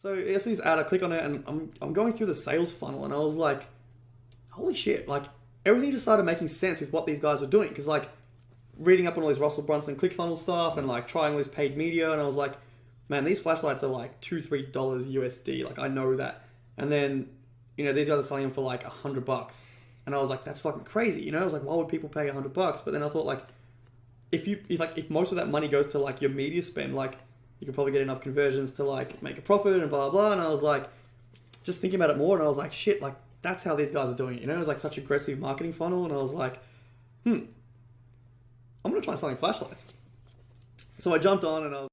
So I see this ad, I click on it, and I'm going through the sales funnel, and I was like, holy shit, like everything just started making sense with what these guys are doing. Because like reading up on all these Russell Brunson ClickFunnels stuff and like trying all this paid media, and I was like, man, these flashlights are like $2-3 USD. Like I know that. And then, you know, these guys are selling them for like $100. And I was like, that's fucking crazy. You know, I was like, why would people pay $100? But then I thought like, if most of that money goes to like your media spend, like you could probably get enough conversions to like make a profit and blah, blah, blah. And I was like, just thinking about it more, and I was like, shit, like that's how these guys are doing it. You know, it was like such aggressive marketing funnel. And I was like, I'm going to try selling flashlights. So I jumped on and I was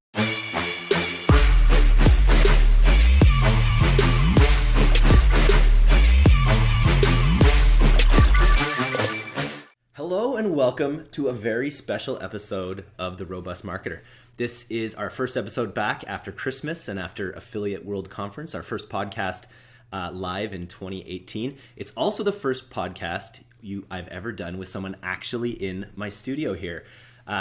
Hello and welcome to a very special episode of The Robust Marketer. This is our first episode back after Christmas and after Affiliate World Conference, our first podcast live in 2018. It's also the first podcast I've ever done with someone actually in my studio here.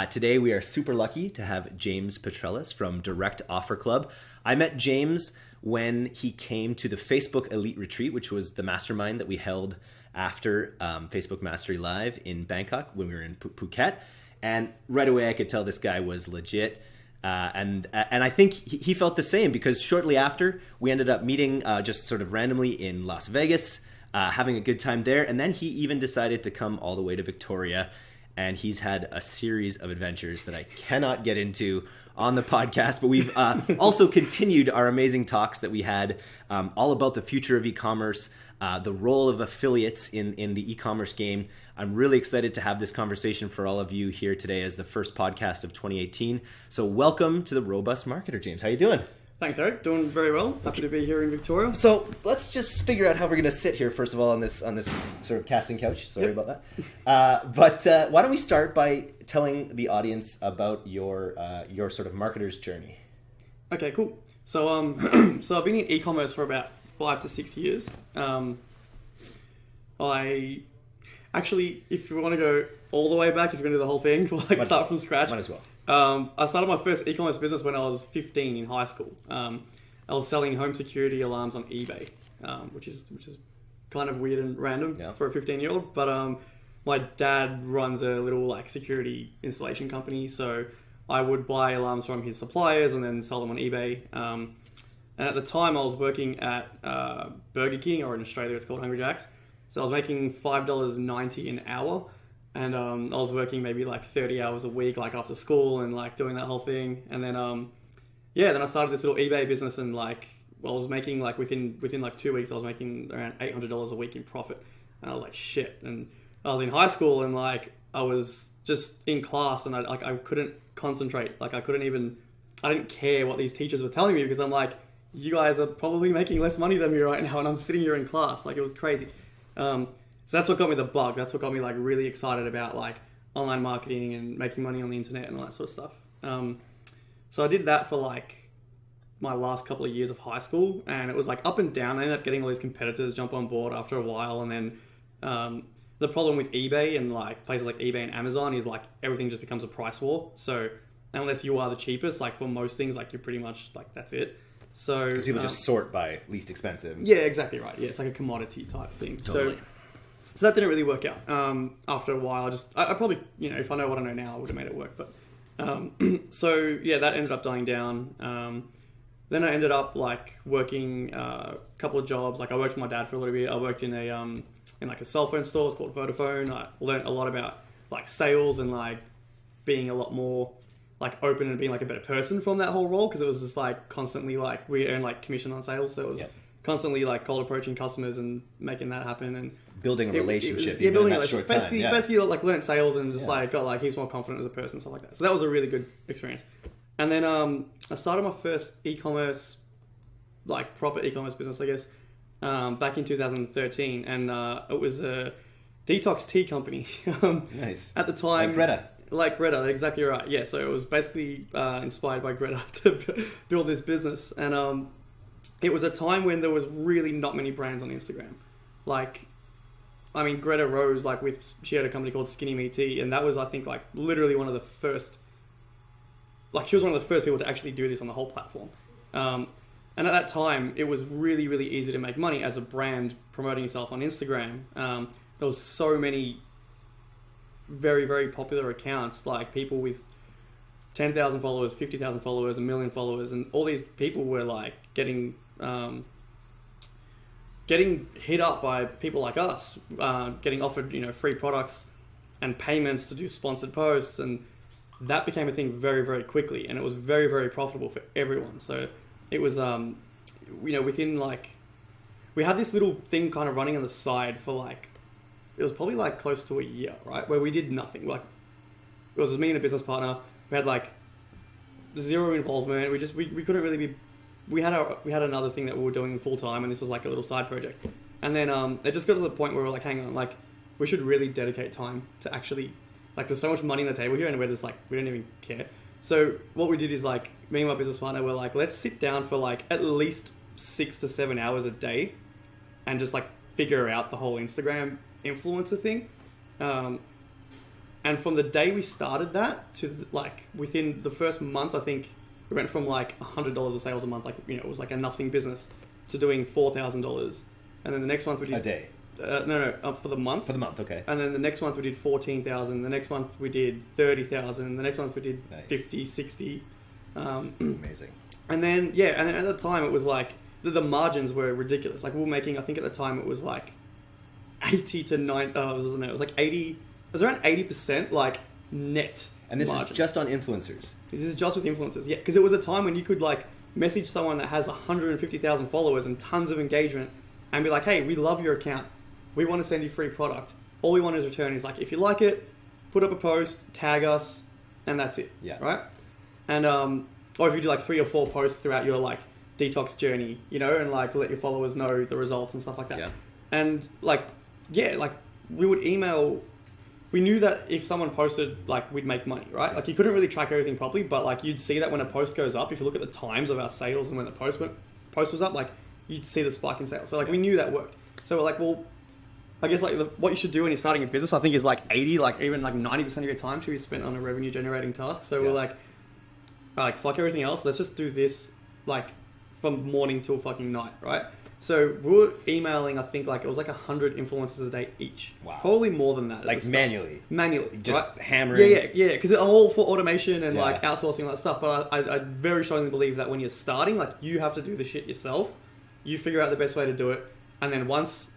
Today we are super lucky to have James Petrellis from Direct Offer Club. I met James when he came to the Facebook Elite Retreat, which was the mastermind that we held after Facebook Mastery Live in Bangkok when we were in Phuket. And right away I could tell this guy was legit. And I think he felt the same, because shortly after we ended up meeting just sort of randomly in Las Vegas, having a good time there. And then he even decided to come all the way to Victoria. And he's had a series of adventures that I cannot get into on the podcast, but we've also continued our amazing talks that we had all about the future of e-commerce, the role of affiliates in the e-commerce game. I'm really excited to have this conversation for all of you here today as the first podcast of 2018. So welcome to the Robust Marketer, James. How you doing? Thanks, Eric. Doing very well. Happy to be here in Victoria. So let's just figure out how we're going to sit here, first of all, on this sort of casting couch. Sorry about that. But why don't we start by telling the audience about your sort of marketer's journey? Okay, cool. So so I've been in e-commerce for about 5 to 6 years. I actually, if you want to go all the way back, if you're going to do the whole thing, we'll start from scratch. Might as well. I started my first e-commerce business when I was 15 in high school. I was selling home security alarms on eBay, which is kind of weird and random for a 15-year-old. But my dad runs a little like security installation company, so I would buy alarms from his suppliers and then sell them on eBay. And at the time, I was working at Burger King, or in Australia, it's called Hungry Jack's. So I was making $5.90 an hour. And I was working maybe like 30 hours a week, like after school, and like doing that whole thing. And then, then I started this little eBay business, and like, I was making like within like 2 weeks, I was making around $800 a week in profit. And I was like, shit. And I was in high school, and like, I was just in class, and I couldn't concentrate. Like I didn't care what these teachers were telling me, because I'm like, you guys are probably making less money than me right now, and I'm sitting here in class. Like it was crazy. So that's what got me the bug. That's what got me like really excited about like online marketing and making money on the internet and all that sort of stuff. So I did that for like my last couple of years of high school, and it was like up and down. I ended up getting all these competitors jump on board after a while, and then the problem with eBay and like places like eBay and Amazon is like everything just becomes a price war. So unless you are the cheapest, like for most things, like you're pretty much like that's it. So because people just sort by least expensive. Yeah, exactly right. Yeah, it's like a commodity type thing. Totally. So that didn't really work out. After a while, I probably, you know, if I know what I know now, I would have made it work. But so yeah, that ended up dying down. Then I ended up like working a couple of jobs. Like I worked with my dad for a little bit. I worked in like a cell phone store. It's called Vodafone. I learned a lot about like sales and like being a lot more like open and being like a better person from that whole role, because it was just like constantly like we earned like commission on sales, so it was constantly like cold approaching customers and making that happen and building a relationship. Building a relationship. Basically like learned sales and just like got like heaps more confident as a person, stuff like that. So that was a really good experience. And then I started my first e-commerce, like proper e-commerce business, I guess, back in 2013, and it was a detox tea company. Nice. At the time, Like Greta, exactly right. Yeah, so it was basically inspired by Greta to build this business. And it was a time when there was really not many brands on Instagram. Like, I mean, Greta rose, like she had a company called Skinny Me Tea, and that was, I think, like literally one of the first, like she was one of the first people to actually do this on the whole platform. And at that time, it was really, really easy to make money as a brand promoting yourself on Instagram. There was so many very, very popular accounts, like people with 10,000 followers, 50,000 followers, 1 million followers, and all these people were like getting hit up by people like us, getting offered, free products and payments to do sponsored posts, and that became a thing very, very quickly, and it was very, very profitable for everyone. So it was, within like, we had this little thing kind of running on the side for like, it was probably like close to a year, right? Where we did nothing. Like, it was me and a business partner. We had like zero involvement. We couldn't really be, we had another thing that we were doing full time, and this was like a little side project. And then it just got to the point where we were like, hang on, like we should really dedicate time to actually, like there's so much money on the table here, and we're just like, we don't even care. So what we did is like, me and my business partner were like, let's sit down for like at least 6 to 7 hours a day and just like figure out the whole Instagram influencer thing. And from the day we started that to like within the first month, I think we went from like $100 of sales a month, like, it was like a nothing business, to doing $4,000. And then the next month we did... A day? For the month. For the month, okay. And then the next month we did 14,000. The next month we did 30,000. The next month we did 50, 60. Amazing. And then, and then at the time it was like, the margins were ridiculous. Like we were making, I think at the time it was like 80 to 90, it was like 80, it was around 80% like net. And this margin. is just on influencers. This is just with influencers, yeah. Because it was a time when you could like message someone that has 150,000 followers and tons of engagement and be like, hey, we love your account. We want to send you free product. All we want is return is like, if you like it, put up a post, tag us, and that's it. Yeah. Right? And, or if you do like 3 or 4 posts throughout your like detox journey, and like let your followers know the results and stuff like that. Yeah. And like, like we would email. We knew that if someone posted, like we'd make money, right? Like you couldn't really track everything properly, but like you'd see that when a post goes up, if you look at the times of our sales and when the post was up, like you'd see the spike in sales. So like we knew that worked. So we're like, well, I guess like what you should do when you're starting a business, I think is like 80, like even like 90% of your time should be spent on a revenue generating task. So we're like, fuck everything else. Let's just do this like from morning till fucking night, right? So we were emailing, I think like it was like 100 influencers a day each. Wow. Probably more than that. Like manually. Just right? Hammering. Yeah. Because I'm all for automation and like outsourcing all that stuff. But I very strongly believe that when you're starting, like you have to do the shit yourself. You figure out the best way to do it. And then once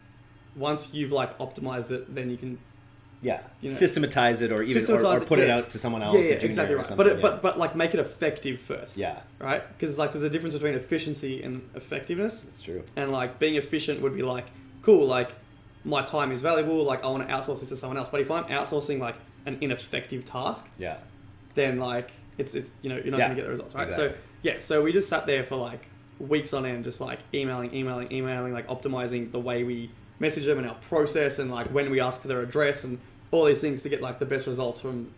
you've like optimized it, then you can... systematize it or even or put it out to someone else. Yeah, exactly right. But like make it effective first. Yeah. Right? Because like there's a difference between efficiency and effectiveness. That's true. And like being efficient would be like, cool, like my time is valuable, like I want to outsource this to someone else. But if I'm outsourcing like an ineffective task, then like it's you're not going to get the results, right? Exactly. So we just sat there for like weeks on end, just like emailing, like optimizing the way we message them and our process and like when we ask for their address and all these things to get like the best results from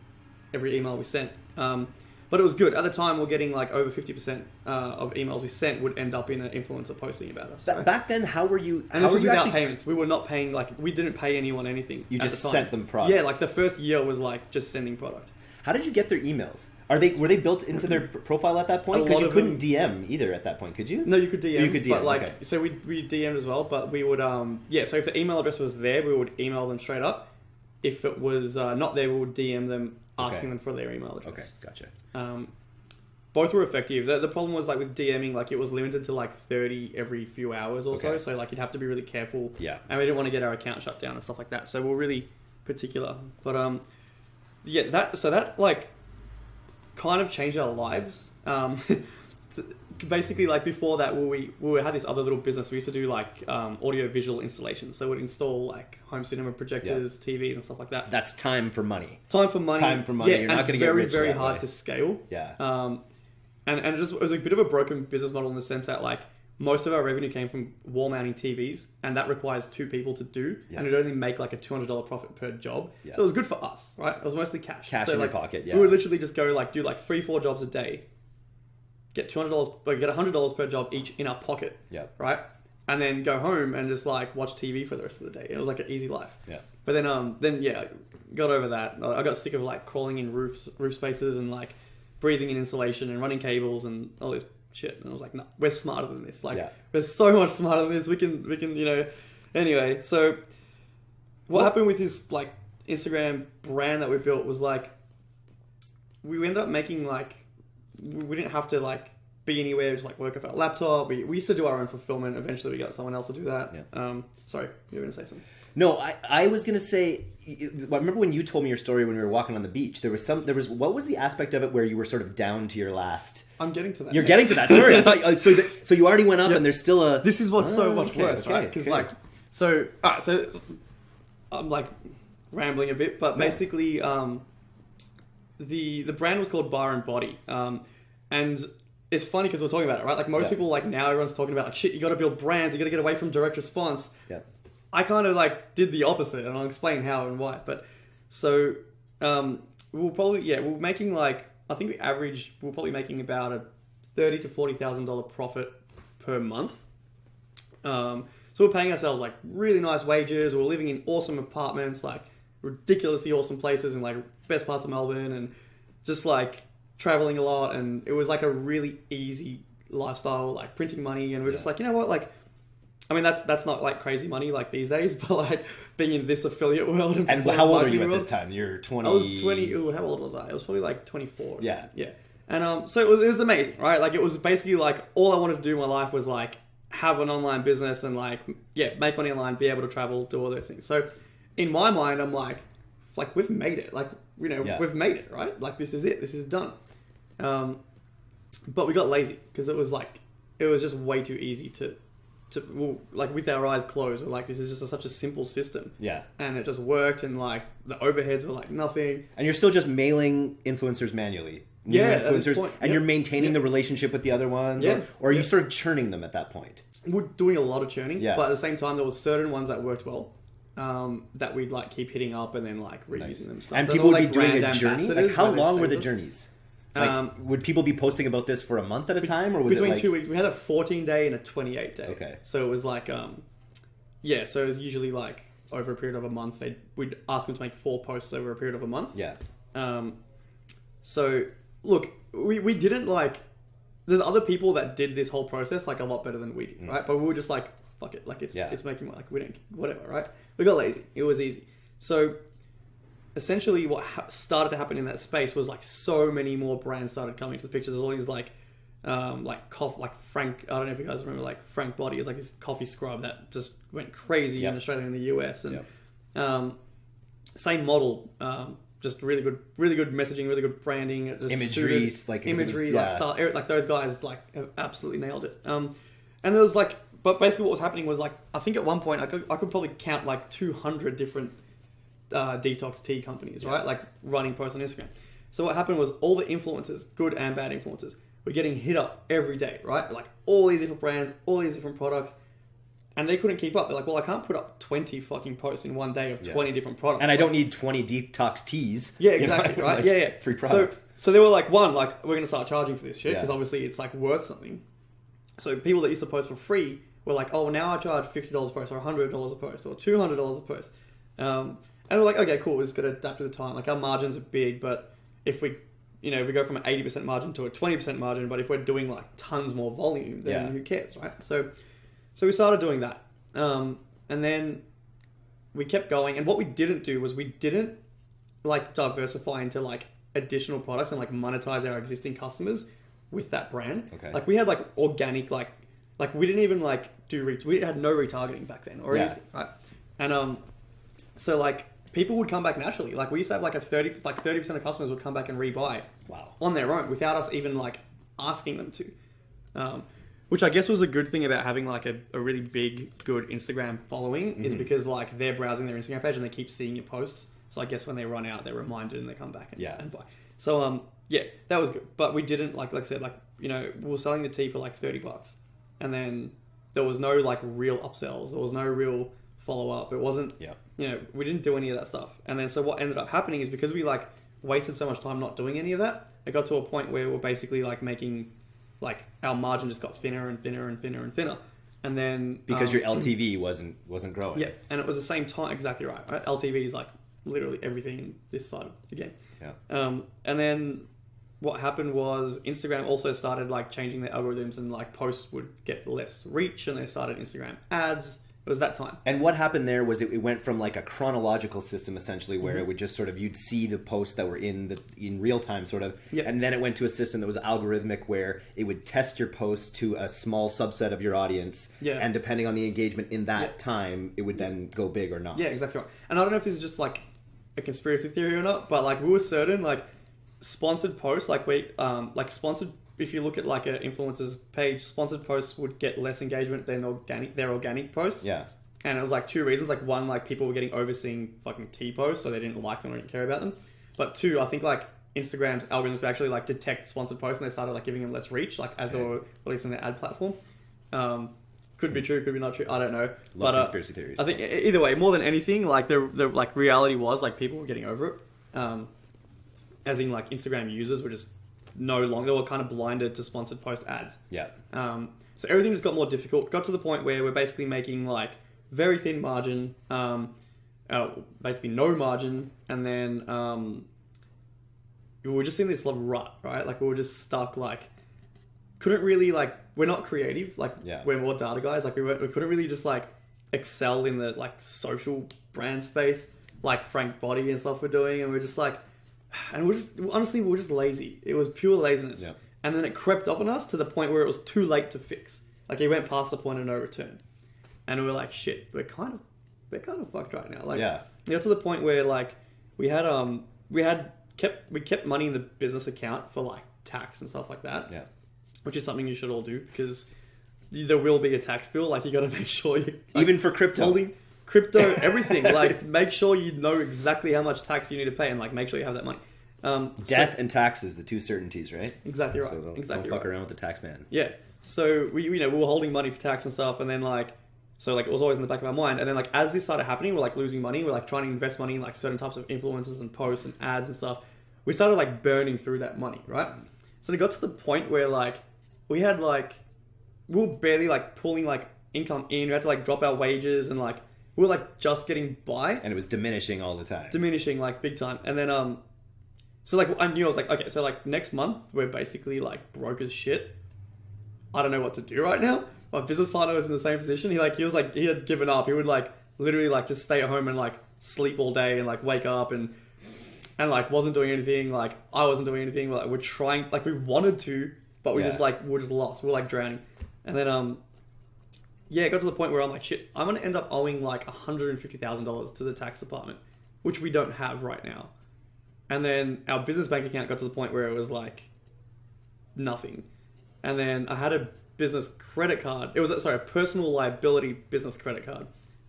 every email we sent. But it was good. At the time, we're getting like over 50% of emails we sent would end up in an influencer posting about us. Right? Back then, how were you? And this was without payments. We were not paying, like we didn't pay anyone anything. You just sent them products. Yeah, like the first year was like just sending product. How did you get their emails? Were they built into their profile at that point? Because you couldn't DM either at that point, could you? No, you could DM. You could DM, but like, okay. So we DM'd as well, but we would, so if the email address was there, we would email them straight up. If it was not there, we would DM them asking them for their email address. Okay, gotcha. Both were effective. The problem was like with DMing, like it was limited to like 30 every few hours or so. So like you'd have to be really careful. Yeah. And we didn't want to get our account shut down and stuff like that. So we're really particular. But that like kind of changed our lives. Basically, like before that, we had this other little business. We used to do like audio visual installations. So we'd install like home cinema projectors, TVs, and stuff like that. That's time for money. Time for money. Yeah, you're not going to get rich very that hard way. to scale. Yeah. And it was a bit of a broken business model in the sense that like most of our revenue came from wall mounting TVs, and that requires 2 people to do, and it'd only make like a $200 profit per job. Yeah. So it was good for us, right? It was mostly cash. Cash so, in like, your pocket. Yeah. We would literally just go like do like 3-4 jobs a day. Get $100 per job each in our pocket, right? And then go home and just like watch TV for the rest of the day. It was like an easy life. Yeah. But then got over that. I got sick of like crawling in roof spaces and like breathing in insulation and running cables and all this shit. And I was like, no, we're smarter than this. Like, we're so much smarter than this. We can, you know. Anyway, so what happened with this like Instagram brand that we built was like, we ended up making like, we didn't have to like be anywhere, just like work off our laptop. We used to do our own fulfillment. Eventually we got someone else to do that. Sorry, you were going to say something. No, I was going to say, I remember when you told me your story when we were walking on the beach, what was the aspect of it where you were sort of down to your last... I'm getting to that. You're getting to that, sorry. I thought, so you already went up and there's still a... This is what's so much worse, right? Because like, so I'm like rambling a bit, but basically the brand was called Bar and Body. And it's funny because we're talking about it, right? Like most people like now everyone's talking about like, shit, you got to build brands, you got to get away from direct response. Yeah. I kind of like did the opposite, and I'll explain how and why. But so we're making like, I think we're probably making about a $30,000 to $40,000 profit per month. So we're paying ourselves like really nice wages. We're living in awesome apartments, like ridiculously awesome places in like best parts of Melbourne, and just like traveling a lot. And it was like a really easy lifestyle, like printing money. And we're just like, you know what, like, I mean, that's not like crazy money like these days, but like being in this affiliate world. And how old are you at this time? You're 20. I was 20. Ooh, how old was I? I was probably like 24. Yeah. Yeah. And so it was amazing, right? Like it was basically like all I wanted to do in my life was like have an online business and like, make money online, be able to travel, do all those things. So in my mind, I'm like we've made it. Like, you know, we've made it, right? Like this is it. This is done. But we got lazy because it was just way too easy to like with our eyes closed, we're like, this is just such a simple system. Yeah. And it just worked, and like the overheads were like nothing. And you're still just mailing influencers manually. Influencers, and you're maintaining the relationship with the other ones, or are you sort of churning them at that point? We're doing a lot of churning, but at the same time, there was certain ones that worked well, that we'd like keep hitting up and then like reusing them. And people would be doing a journey. Like how long were the journeys? Like, would people be posting about this for a month at a time, or was between it like 2 weeks? We had a 14-day and a 28-day. Okay. So it was like, so it was usually like over a period of a month. We'd ask them to make 4 posts over a period of a month. Yeah. So look, we didn't like. There's other people that did this whole process like a lot better than we did, right? But we were just like, fuck it, like it's making like we don't whatever, right? We got lazy. It was easy. So essentially what started to happen in that space was like so many more brands started coming to the picture. There's all these like Frank, I don't know if you guys remember, like Frank Body is like this coffee scrub that just went crazy in Australia and the US, and same model, just really good messaging, really good branding, just imagery, style, like those guys like have absolutely nailed it. And there was like, but basically what was happening was like, I think at one point I could probably count like 200 different detox tea companies, right? Like running posts on Instagram. So what happened was all the influencers, good and bad influencers, were getting hit up every day, right? Like all these different brands, all these different products, and they couldn't keep up. They're like, well, I can't put up 20 fucking posts in one day of 20 different products. And I don't need 20 detox teas. Yeah, exactly, you know? Right? Like free products. So they were like, we're going to start charging for this shit, because obviously it's like worth something. So people that used to post for free were like, oh, now I charge $50 a post, or $100 a post, or $200 a post. And we're like, okay, cool, we're just going to adapt to the time. Like, our margins are big, but if we go from an 80% margin to a 20% margin, but if we're doing, like, tons more volume, then who cares, right? So we started doing that. And then we kept going. And what we didn't do was we didn't, like, diversify into, like, additional products and, like, monetize our existing customers with that brand. Okay. Like, we had, like, organic, like we didn't even, like, we had no retargeting back then or anything, right? And, so, like, people would come back naturally. Like, we used to have like 30% of customers would come back and rebuy on their own without us even like asking them to. Which I guess was a good thing about having like a really big, good Instagram following is because like they're browsing their Instagram page and they keep seeing your posts. So I guess when they run out, they're reminded and they come back and buy. So that was good. But we didn't like I said, like, you know, we were selling the tea for like $30, and then there was no like real upsells. There was no real follow up. It wasn't. You know, we didn't do any of that stuff. And then so what ended up happening is because we like wasted so much time not doing any of that, it got to a point where we're basically like making like our margin just got thinner and thinner and thinner and thinner. And then because your LTV wasn't growing. Yeah, and it was the same time, exactly right. LTV is like literally everything in this side of the game. Yeah. And then what happened was Instagram also started like changing their algorithms, and like posts would get less reach, and they started Instagram ads. It was that time. And what happened there was it went from like a chronological system essentially where it would just sort of, you'd see the posts that were in real time sort of. Yep. And then it went to a system that was algorithmic where it would test your posts to a small subset of your audience. Yeah. And depending on the engagement in that time, it would then go big or not. Yeah, exactly right. And I don't know if this is just like a conspiracy theory or not, but like we were certain like sponsored posts, like sponsored, if you look at like an influencer's page, sponsored posts would get less engagement than their organic posts. Yeah. And it was like two reasons. Like one, like people were getting overseeing fucking T posts, so they didn't like them or didn't care about them. But two, I think like Instagram's algorithms would actually like detect sponsored posts, and they started like giving them less reach, like as they were releasing their ad platform. Could be true, could be not true. I don't know. Love conspiracy theories. I think either way, more than anything, like the like reality was like people were getting over it. As in like Instagram users were just no longer, they were kind of blinded to sponsored post ads. Yeah. So everything just got more difficult. Got to the point where we're basically making like very thin margin, basically no margin, and then we were just in this rut, right? Like we were just stuck, like couldn't really like, we're not creative, like we're more data guys, like we couldn't really just like excel in the like social brand space like Frank Body and stuff we're doing, and we're just like, and we're just honestly we're just lazy. It was pure laziness. Yeah. And then it crept up on us to the point where it was too late to fix. Like it went past the point of no return. And we were like, shit, we're kind of fucked right now. Like we got to the point where like we kept money in the business account for like tax and stuff like that. Yeah. Which is something you should all do, because there will be a tax bill. Like you got to make sure you like, even for crypto. Holding crypto, everything. Like make sure you know exactly how much tax you need to pay, and like make sure you have that money. Death and taxes, the two certainties, right? Exactly right. So don't exactly fuck around with the tax man. Yeah. So we were holding money for tax and stuff, and then like, so like it was always in the back of our mind. And then like as this started happening, we're like losing money. We're like trying to invest money in like certain types of influencers and posts and ads and stuff. We started like burning through that money, right? So it got to the point where like we were barely like pulling like income in. We had to like drop our wages, and like we were like just getting by. And it was diminishing all the time. Diminishing like big time. And then so like I knew, I was like, okay, so like next month we're basically like broke as shit. I don't know what to do right now. My business partner was in the same position. He had given up. He would like literally like just stay at home and like sleep all day and like wake up and like wasn't doing anything. Like I wasn't doing anything. Like we're trying, like we wanted to, but we're just lost. We're like drowning. And then it got to the point where I'm like, shit, I'm gonna end up owing like $150,000 to the tax department, which we don't have right now. And then our business bank account got to the point where it was like nothing. And then I had a business credit card. It was a personal liability business credit card.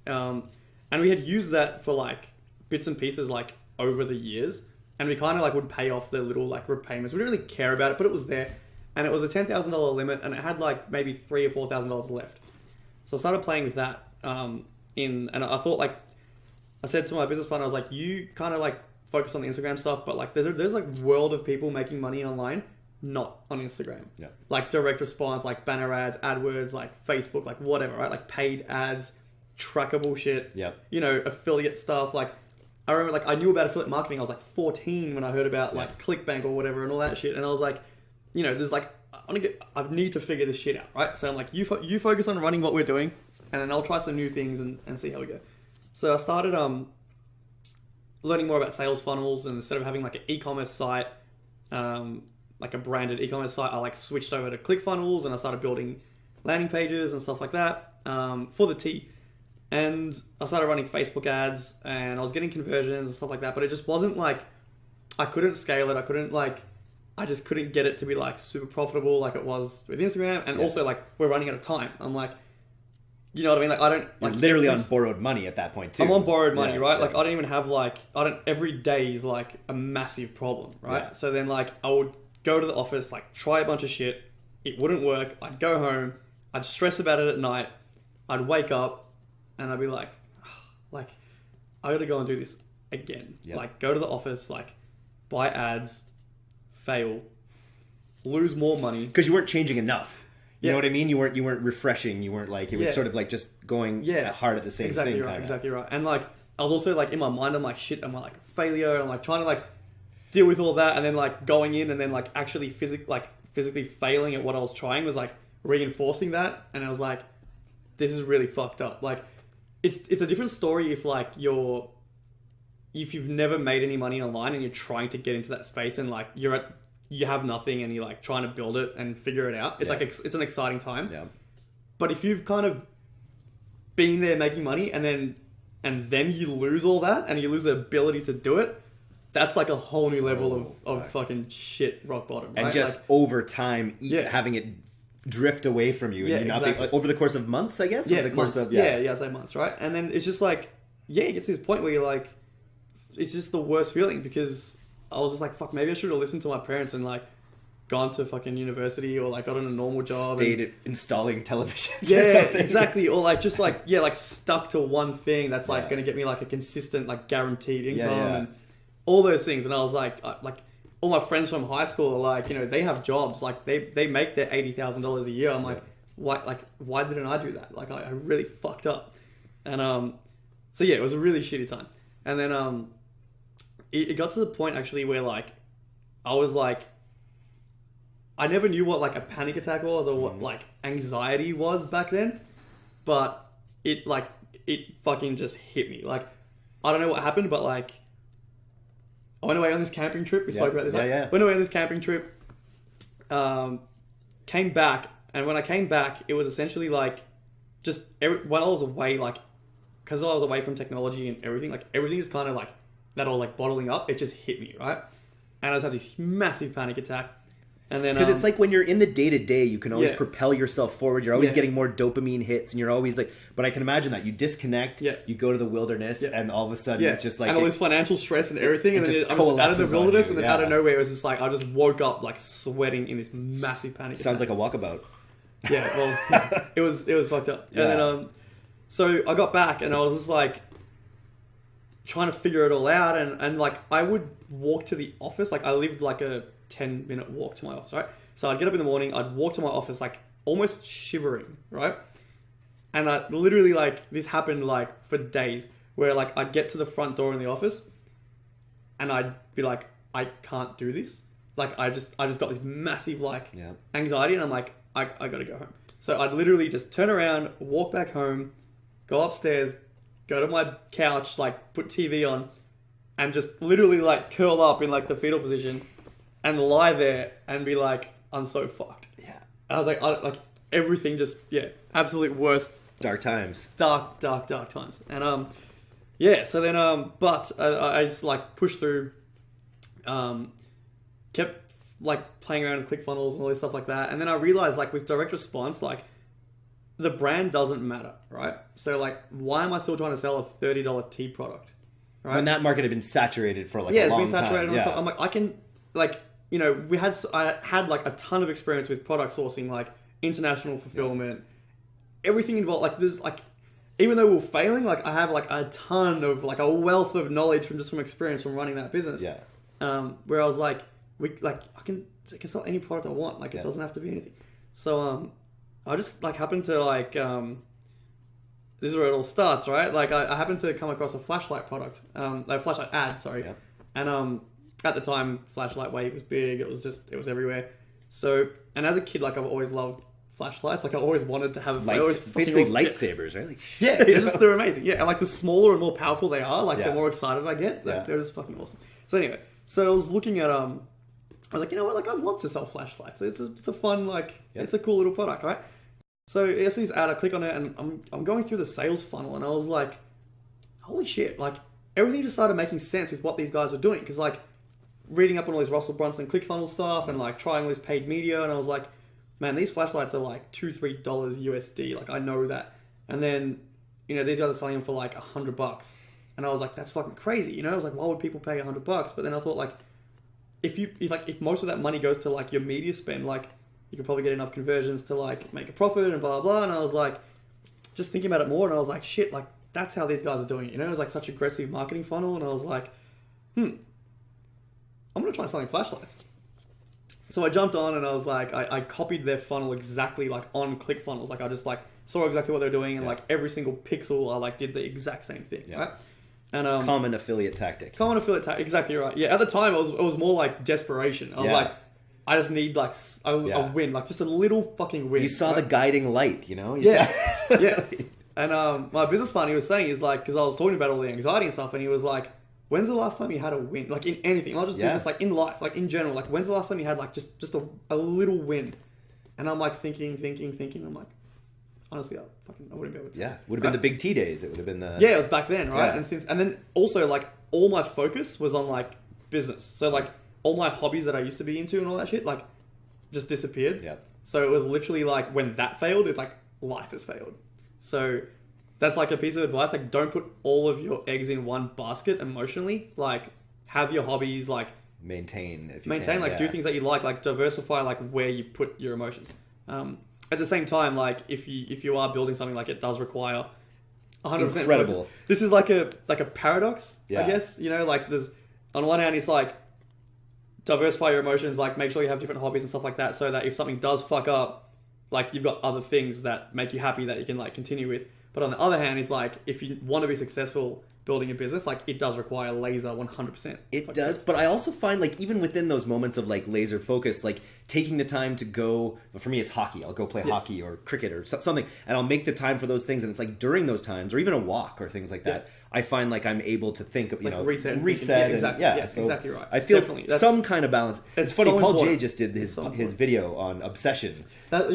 And we had used that for like bits and pieces like over the years. And we kind of like would pay off the little like repayments. We didn't really care about it, but it was there. And it was a $10,000 limit, and it had like maybe $3,000 or $4,000 left. So I started playing with that. And I thought, like, I said to my business partner, I was like, you kind of like focus on the Instagram stuff, but like there's like world of people making money online, not on Instagram. Yeah. Like direct response, like banner ads, AdWords, like Facebook, like whatever, right? Like paid ads, trackable shit. Yeah. Affiliate stuff. Like I remember, like I knew about affiliate marketing. I was like 14 when I heard about like ClickBank or whatever and all that shit. And I was like, there's like, I need to figure this shit out, right? So I'm like, you focus on running what we're doing, and then I'll try some new things and see how we go. So I started learning more about sales funnels, and instead of having like an e-commerce site, like a branded e-commerce site, I like switched over to ClickFunnels, and I started building landing pages and stuff like that for the tea. And I started running Facebook ads, and I was getting conversions and stuff like that, but it just wasn't like, I couldn't scale it. I just couldn't get it to be like super profitable like it was with Instagram. And also like we're running out of time. I'm like, you know what I mean? Like I don't like, you're literally on borrowed money at that point too. I'm on borrowed money, right? Yeah. Like I don't even have like, every day is like a massive problem, right? Yeah. So then like I would go to the office, like try a bunch of shit. It wouldn't work. I'd go home. I'd stress about it at night. I'd wake up and I'd be like, I gotta go and do this again. Yep. Like go to the office, like buy ads, fail, lose more money. Because you weren't changing enough. You know what I mean? You weren't refreshing. You weren't like, it was sort of like just going hard at the same thing. Exactly right. And like, I was also like in my mind, I'm like, shit, am I like a failure? And I'm like trying to like deal with all that, and then like going in and then like actually physically failing at what I was trying was like reinforcing that, and I was like, this is really fucked up. Like, it's a different story if like if you've never made any money online and you're trying to get into that space and like you have nothing and you're like trying to build it and figure it out. It's like it's an exciting time. Yeah. But if you've kind of been there making money and then you lose all that and you lose the ability to do it, that's like a whole new level of fucking shit, rock bottom. And right? just like, over time, having it drift away from you, and you not being, like, over the course of months, I guess. Over the course of I'd say months, right? And then it's just like it gets to this point where you're like, it's just the worst feeling, because I was just like, fuck, maybe I should have listened to my parents and like gone to fucking university or like gotten a normal job. Stayed installing televisions or something. Exactly. Or like just like, like stuck to one thing that's like going to get me like a consistent, like guaranteed income and all those things. And I was like all my friends from high school are like, they have jobs, like they make their $80,000 a year. I'm like, why didn't I do that? Like I really fucked up. And so it was a really shitty time. And then it got to the point actually where like I was like, I never knew what like a panic attack was or what like anxiety was back then, but it fucking just hit me. Like, I don't know what happened, but like I went away on this camping trip. We spoke about this. Went away on this camping trip, came back, and when I came back, it was essentially like just when I was away, like because I was away from technology and everything, like everything is kind of like that all like bottling up. It just hit me, right? And I just had this massive panic attack. And then because it's like when you're in the day-to-day, you can always propel yourself forward. You're always getting more dopamine hits, and you're always like, but I can imagine that you disconnect, you go to the wilderness, and all of a sudden it's just like, and all this financial stress and everything, and then I'm just out of the wilderness, and then out of nowhere it was just like I just woke up like sweating in this massive panic attack. Sounds like a walkabout. Yeah, well, it was fucked up. And then so I got back and I was just like trying to figure it all out, and like I would walk to the office, like I lived like a 10-minute walk to my office, right? So I'd get up in the morning, I'd walk to my office like almost shivering, right? And I literally like this happened like for days where like I'd get to the front door in the office and I'd be like, I can't do this. Like I just got this massive like anxiety, and I'm like, I gotta go home. So I'd literally just turn around, walk back home, go upstairs, go to my couch, like put TV on, and just literally like curl up in like the fetal position and lie there and be like, I'm so fucked. Yeah. I was like, like everything just, absolute worst. Dark times. Dark times. And so then, but I just like pushed through, kept like playing around with ClickFunnels and all this stuff like that. And then I realized like with direct response, like the brand doesn't matter, right? So like, why am I still trying to sell a $30 tea product? Right? When that market had been saturated for like a long time. It's been saturated. Yeah. I'm like, I can like, I had like a ton of experience with product sourcing, like international fulfillment, everything involved. Like there's like, even though we're failing, like I have like a ton of like a wealth of knowledge from experience from running that business. Yeah. Where I was like, I can sell any product I want. Like it doesn't have to be anything. So I just like happened to like this is where it all starts, right? Like I happened to come across a flashlight product, a flashlight ad, sorry, and at the time, flashlight wave was big. It was everywhere. So, and as a kid, like I've always loved flashlights. Like I always wanted to have basically lightsabers, right? Like, they're amazing. Yeah, and like the smaller and more powerful they are, like the more excited I get. Like, they're just fucking awesome. So anyway, so I was looking at I was like, you know what? Like I'd love to sell flashlights. It's a fun it's a cool little product, right? So I see this ad, I click on it, and I'm going through the sales funnel, and I was like, holy shit! Like everything just started making sense with what these guys are doing, because like reading up on all this Russell Brunson ClickFunnels stuff and like trying all this paid media, and I was like, man, these flashlights are like $2-3 USD. Like I know that. And then, these guys are selling them for like $100. And I was like, that's fucking crazy. I was like, why would people pay $100? But then I thought like, if most of that money goes to like your media spend, like you could probably get enough conversions to like make a profit and blah, blah, blah. And I was like, just thinking about it more, and I was like, shit, like that's how these guys are doing it. It was like such aggressive marketing funnel. And I was like, I'm going to try selling flashlights. So I jumped on and I was like, I copied their funnel exactly like on ClickFunnels. Like I just like saw exactly what they're doing, and like every single pixel I like did the exact same thing, right? And common affiliate tactic. Exactly right. Yeah, at the time it was more like desperation. I was like, I just need like a win, like just a little fucking win. You saw the guiding light, you know? Yeah. And my business partner, he was saying, is like, because I was talking about all the anxiety and stuff, and he was like, when's the last time you had a win? Like in anything, not just business, like in life, like in general. Like when's the last time you had like just a little win? And I'm like thinking. I'm like, honestly, I wouldn't be able to. Yeah, would have been the big T days. It would have been the... Yeah, it was back then, right? Yeah. And then also like all my focus was on like business. So like all my hobbies that I used to be into and all that shit, like just disappeared. Yeah. So it was literally like when that failed, it's like life has failed. So that's like a piece of advice. Like don't put all of your eggs in one basket emotionally. Like have your hobbies, like maintain, like do things that you like diversify like where you put your emotions. At the same time, like if you are building something, like it does require 100% incredible focus. This is like a paradox, I guess. You know, like there's on one hand it's like diversify your emotions, like make sure you have different hobbies and stuff like that, so that if something does fuck up, like you've got other things that make you happy that you can like continue with. But on the other hand, it's like if you want to be successful building a business, like it does require laser 100%. It does, but I also find like even within those moments of like laser focus, like taking the time to go, for me it's hockey, I'll go play hockey or cricket or something, and I'll make the time for those things, and it's like during those times, or even a walk or things like that, I find like I'm able to think of, reset. Exactly. Exactly right. I feel some kind of balance. It's funny, Paul J just did his video on obsession. So that's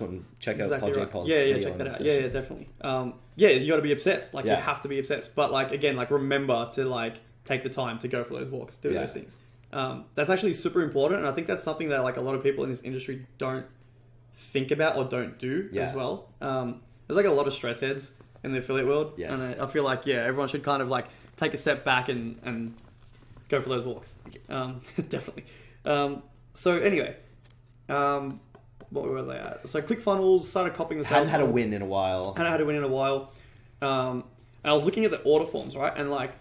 when check out Paul J. Paul's video check that out. Obsession. Yeah, definitely. You got to be obsessed. Like you have to be obsessed. But like again, like remember to like take the time to go for those walks, do those things. That's actually super important, and I think that's something that like a lot of people in this industry don't think about or don't do as well. There's like a lot of stress heads in the affiliate world, and I feel like everyone should kind of like take a step back and go for those walks. Definitely. So anyway, what was I at? So ClickFunnels, started copying the sales. Hadn't had a win in a while. And I was looking at the order forms, right? And like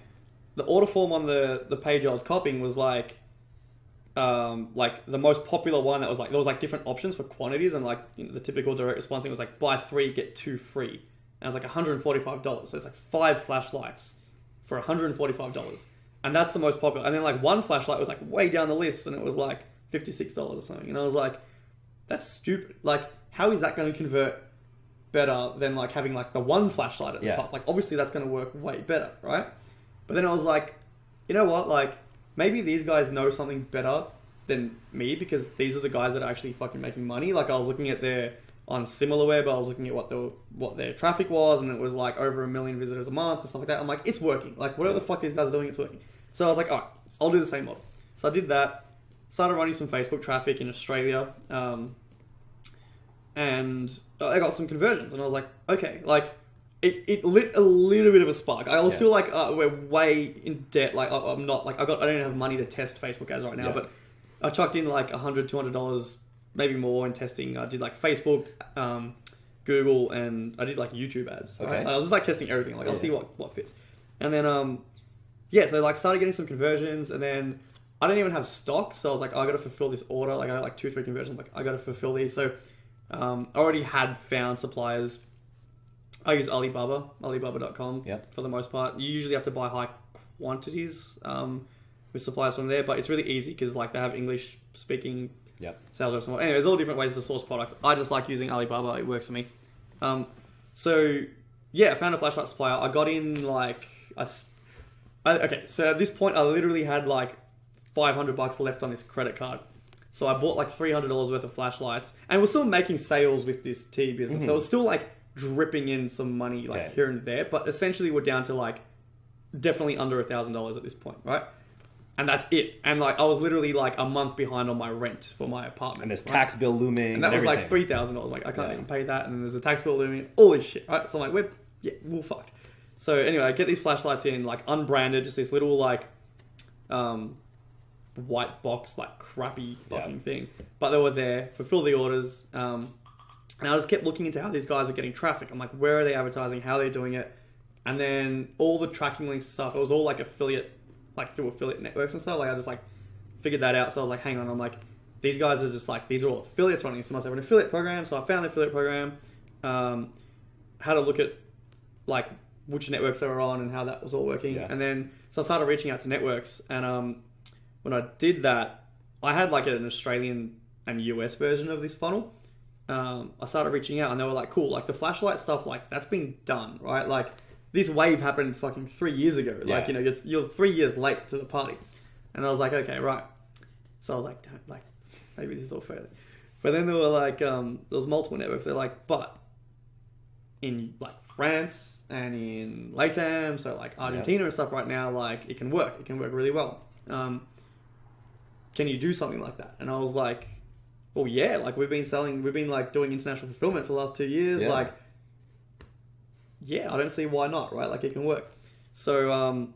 the order form on the page I was copying was like the most popular one that was like, there was like different options for quantities, and like the typical direct response thing was like buy 3, get 2 free. And it was like $145. So it's like 5 flashlights for $145. And that's the most popular. And then like one flashlight was like way down the list, and it was like $56 or something. And I was like, that's stupid. Like, how is that going to convert better than like having like the one flashlight at the top? Like, obviously that's going to work way better, right? But then I was like, you know what? Like, maybe these guys know something better than me, because these are the guys that are actually fucking making money. Like, I was looking at on SimilarWeb, I was looking at what their traffic was, and it was like over 1 million visitors a month and stuff like that. I'm like, it's working. Like, whatever the fuck these guys are doing, it's working. So I was like, all right, I'll do the same model. So I did that, started running some Facebook traffic in Australia, and I got some conversions, and I was like, okay, like it lit a little bit of a spark. I was still like, we're way in debt. Like I'm not like I don't have money to test Facebook ads right now, but I chucked in like $100, $200, maybe more in testing. I did like Facebook, Google, and I did like YouTube ads. Okay. Right? I was just like testing everything. Like I'll see what fits. And then, so like started getting some conversions, and then I didn't even have stock. So I was like, I got to fulfill this order. Like I got like 2-3 conversions. Like I got to fulfill these. So I already had found suppliers. I use Alibaba.com for the most part. You usually have to buy high quantities with suppliers from there, but it's really easy because like they have English speaking sales reps. Anyway, there's all different ways to source products. I just like using Alibaba. It works for me. I found a flashlight supplier. I got in like so at this point I literally had like $500 left on this credit card. So I bought like $300 worth of flashlights, and we're still making sales with this tea business. Mm-hmm. So it was still like dripping in some money like here and there, but essentially we're down to like definitely under $1,000 at this point, right? And that's it. And like I was literally like a month behind on my rent for my apartment. And there's tax bill looming. And that was like $3,000. Like I can't even pay that. And then there's a tax bill looming. All this shit, right? So I'm like, we'll fuck. So anyway, I get these flashlights in, like unbranded, just this little like white box, like crappy fucking thing. But they were there, fulfill the orders. And I just kept looking into how these guys are getting traffic. I'm like, where are they advertising? How are they doing it? And then all the tracking links and stuff, it was all like affiliate, like through affiliate networks and stuff. Like I just like figured that out. So I was like, hang on. I'm like, these guys are just like, these are all affiliates running. So I must have an affiliate program. So I found the affiliate program. Had a look at like which networks they were on and how that was all working. And then, so I started reaching out to networks. And when I did that, I had like an Australian and US version of this funnel. I started reaching out and they were like, cool, like the flashlight stuff, like that's been done, right? Like this wave happened fucking 3 years ago. Like, you know, you're 3 years late to the party. And I was like, okay, right. So I was like, don't, like, maybe this is all fair. But then there were like, there was multiple networks. They're like, but in like France and in LATAM, so like Argentina and stuff right now, like it can work. It can work really well. Can you do something like that? And I was like, well, yeah, like we've been like doing international fulfillment for the last 2 years. Like, yeah, I don't see why not, right? Like it can work. So,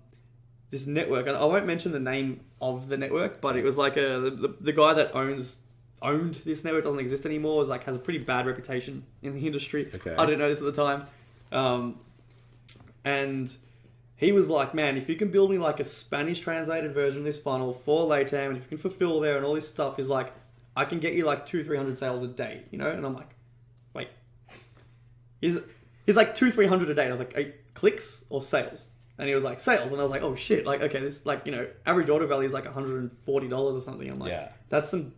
this network, and I won't mention the name of the network, but it was like the guy that owned this network doesn't exist anymore. Is like has a pretty bad reputation in the industry. Okay. I didn't know this at the time, and he was like, "Man, if you can build me like a Spanish translated version of this funnel for LATAM, and if you can fulfill there and all this stuff, is like I can get you like 200-300 sales a day, you know?" And I'm like, "Wait, he's like 200-300 a day." And I was like, "Clicks or sales?" And he was like, "Sales." And I was like, "Oh shit, like, okay, this, like, you know, average order value is like $140 or something." I'm like, that's some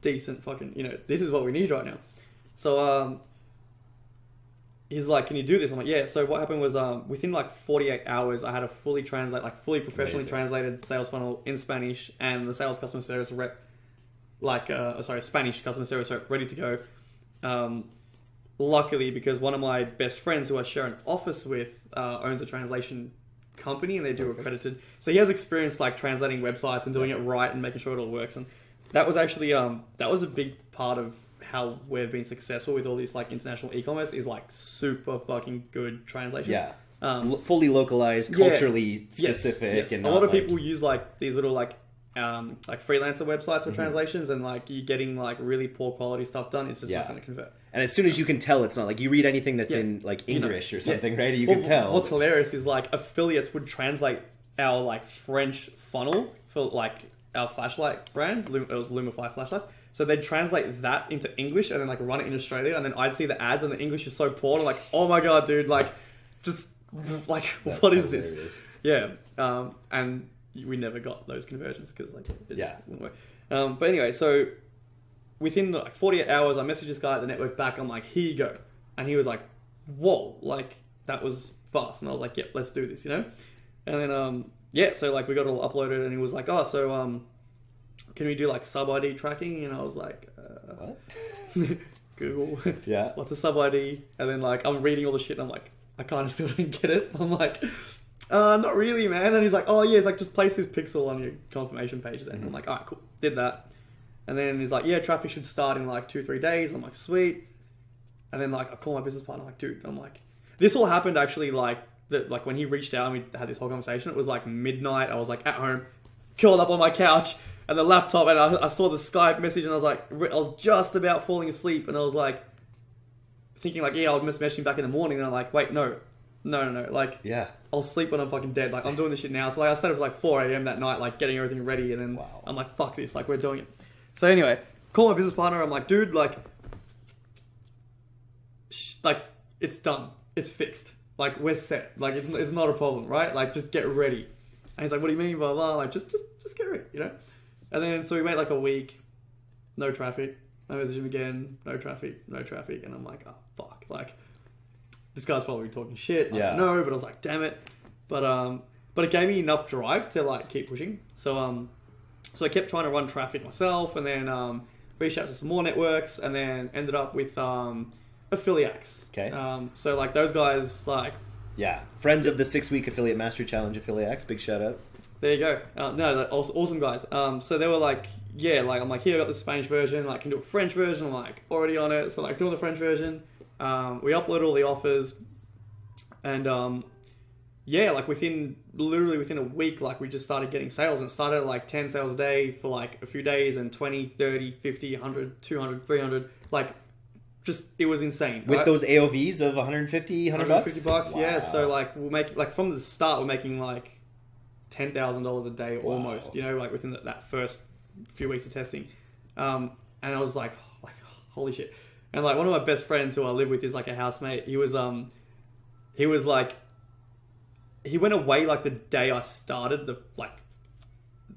decent fucking, you know, this is what we need right now. So, he's like, "Can you do this?" I'm like, "Yeah." So what happened was, within like 48 hours, I had a fully professionally translated sales funnel in Spanish and the sales customer service rep, Spanish customer service rep ready to go. Luckily, because one of my best friends who I share an office with owns a translation company and they do accredited. So he has experience like translating websites and doing it right and making sure it all works. And that was actually, that was a big part of how we've been successful with all this like international e-commerce is like super fucking good translations. Yeah. Fully localized, culturally specific. Yes. And a lot of people use like these little like freelancer websites for translations, and like you're getting like really poor quality stuff done. It's just not going to convert. And as soon as you can tell, it's not like you read anything that's in like English or something, right? You can tell. What's hilarious is like affiliates would translate our like French funnel for like our flashlight brand. It was Lumify flashlights. So they'd translate that into English and then like run it in Australia, and then I'd see the ads and the English is so poor. And I'm like, oh my god, dude! Like, just like what is this? Yeah. And we never got those conversions because like it wouldn't work. But anyway, so within like 48 hours, I messaged this guy at the network back. I'm like, "Here you go," and he was like, "Whoa, like that was fast." And I was like, "Yep, let's do this," you know. And then so like we got it all uploaded, and he was like, "Oh, so can we do like sub ID tracking?" And I was like, "What?" Google. Yeah. What's a sub ID? And then like I'm reading all the shit, and I'm like, I kind of still don't get it. I'm like, not really, man. And he's like, "Oh yeah, it's like just place this pixel on your confirmation page then." I'm like, "All right, cool." Did that. And then he's like, "Yeah, traffic should start in like 2-3 days." I'm like, "Sweet." And then like I call my business partner, I'm like, "Dude," I'm like, this all happened actually like when he reached out and we had this whole conversation, it was like midnight. I was like at home, curled up on my couch and the laptop, and I saw the Skype message, and I was like, I was just about falling asleep, and I was like thinking like, I'll message him back in the morning, and I'm like, wait, no, like, I'll sleep when I'm fucking dead. Like, I'm doing this shit now. So like I said, it was like 4 a.m. that night, like getting everything ready, and then I'm like, fuck this, like we're doing it. So anyway, call my business partner. I'm like, "Dude, like it's done. It's fixed. Like we're set. Like it's not a problem, right? Like just get ready." And he's like, "What do you mean, blah blah?" Like just get ready, you know. And then so we wait like a week, no traffic. I message him again, no traffic, and I'm like, "Oh fuck!" Like this guy's probably talking shit. I don't know, but I was like, "Damn it!" But it gave me enough drive to like keep pushing. So I kept trying to run traffic myself, and then reached out to some more networks, and then ended up with Affiliates. Okay. So like those guys, like friends of the 6-week affiliate mastery challenge, Affiliates. Big shout out. There you go. No, they're awesome guys. So they were like, like I'm like, here I got the Spanish version. Like, can do a French version. I'm like already on it. So like doing the French version. We upload all the offers, and like within a week, like we just started getting sales, and it started at like 10 sales a day for like a few days, and 20, 30, 50, 100, 200, 300, like just, it was insane. With those AOVs of 150, $100 bucks. Wow. Yeah. So like we'll make, like from the start, we're making like $10,000 a day almost, you know, like within that first few weeks of testing. And I was like, holy shit. And like one of my best friends who I live with is like a housemate. He was like, he went away like the day I started,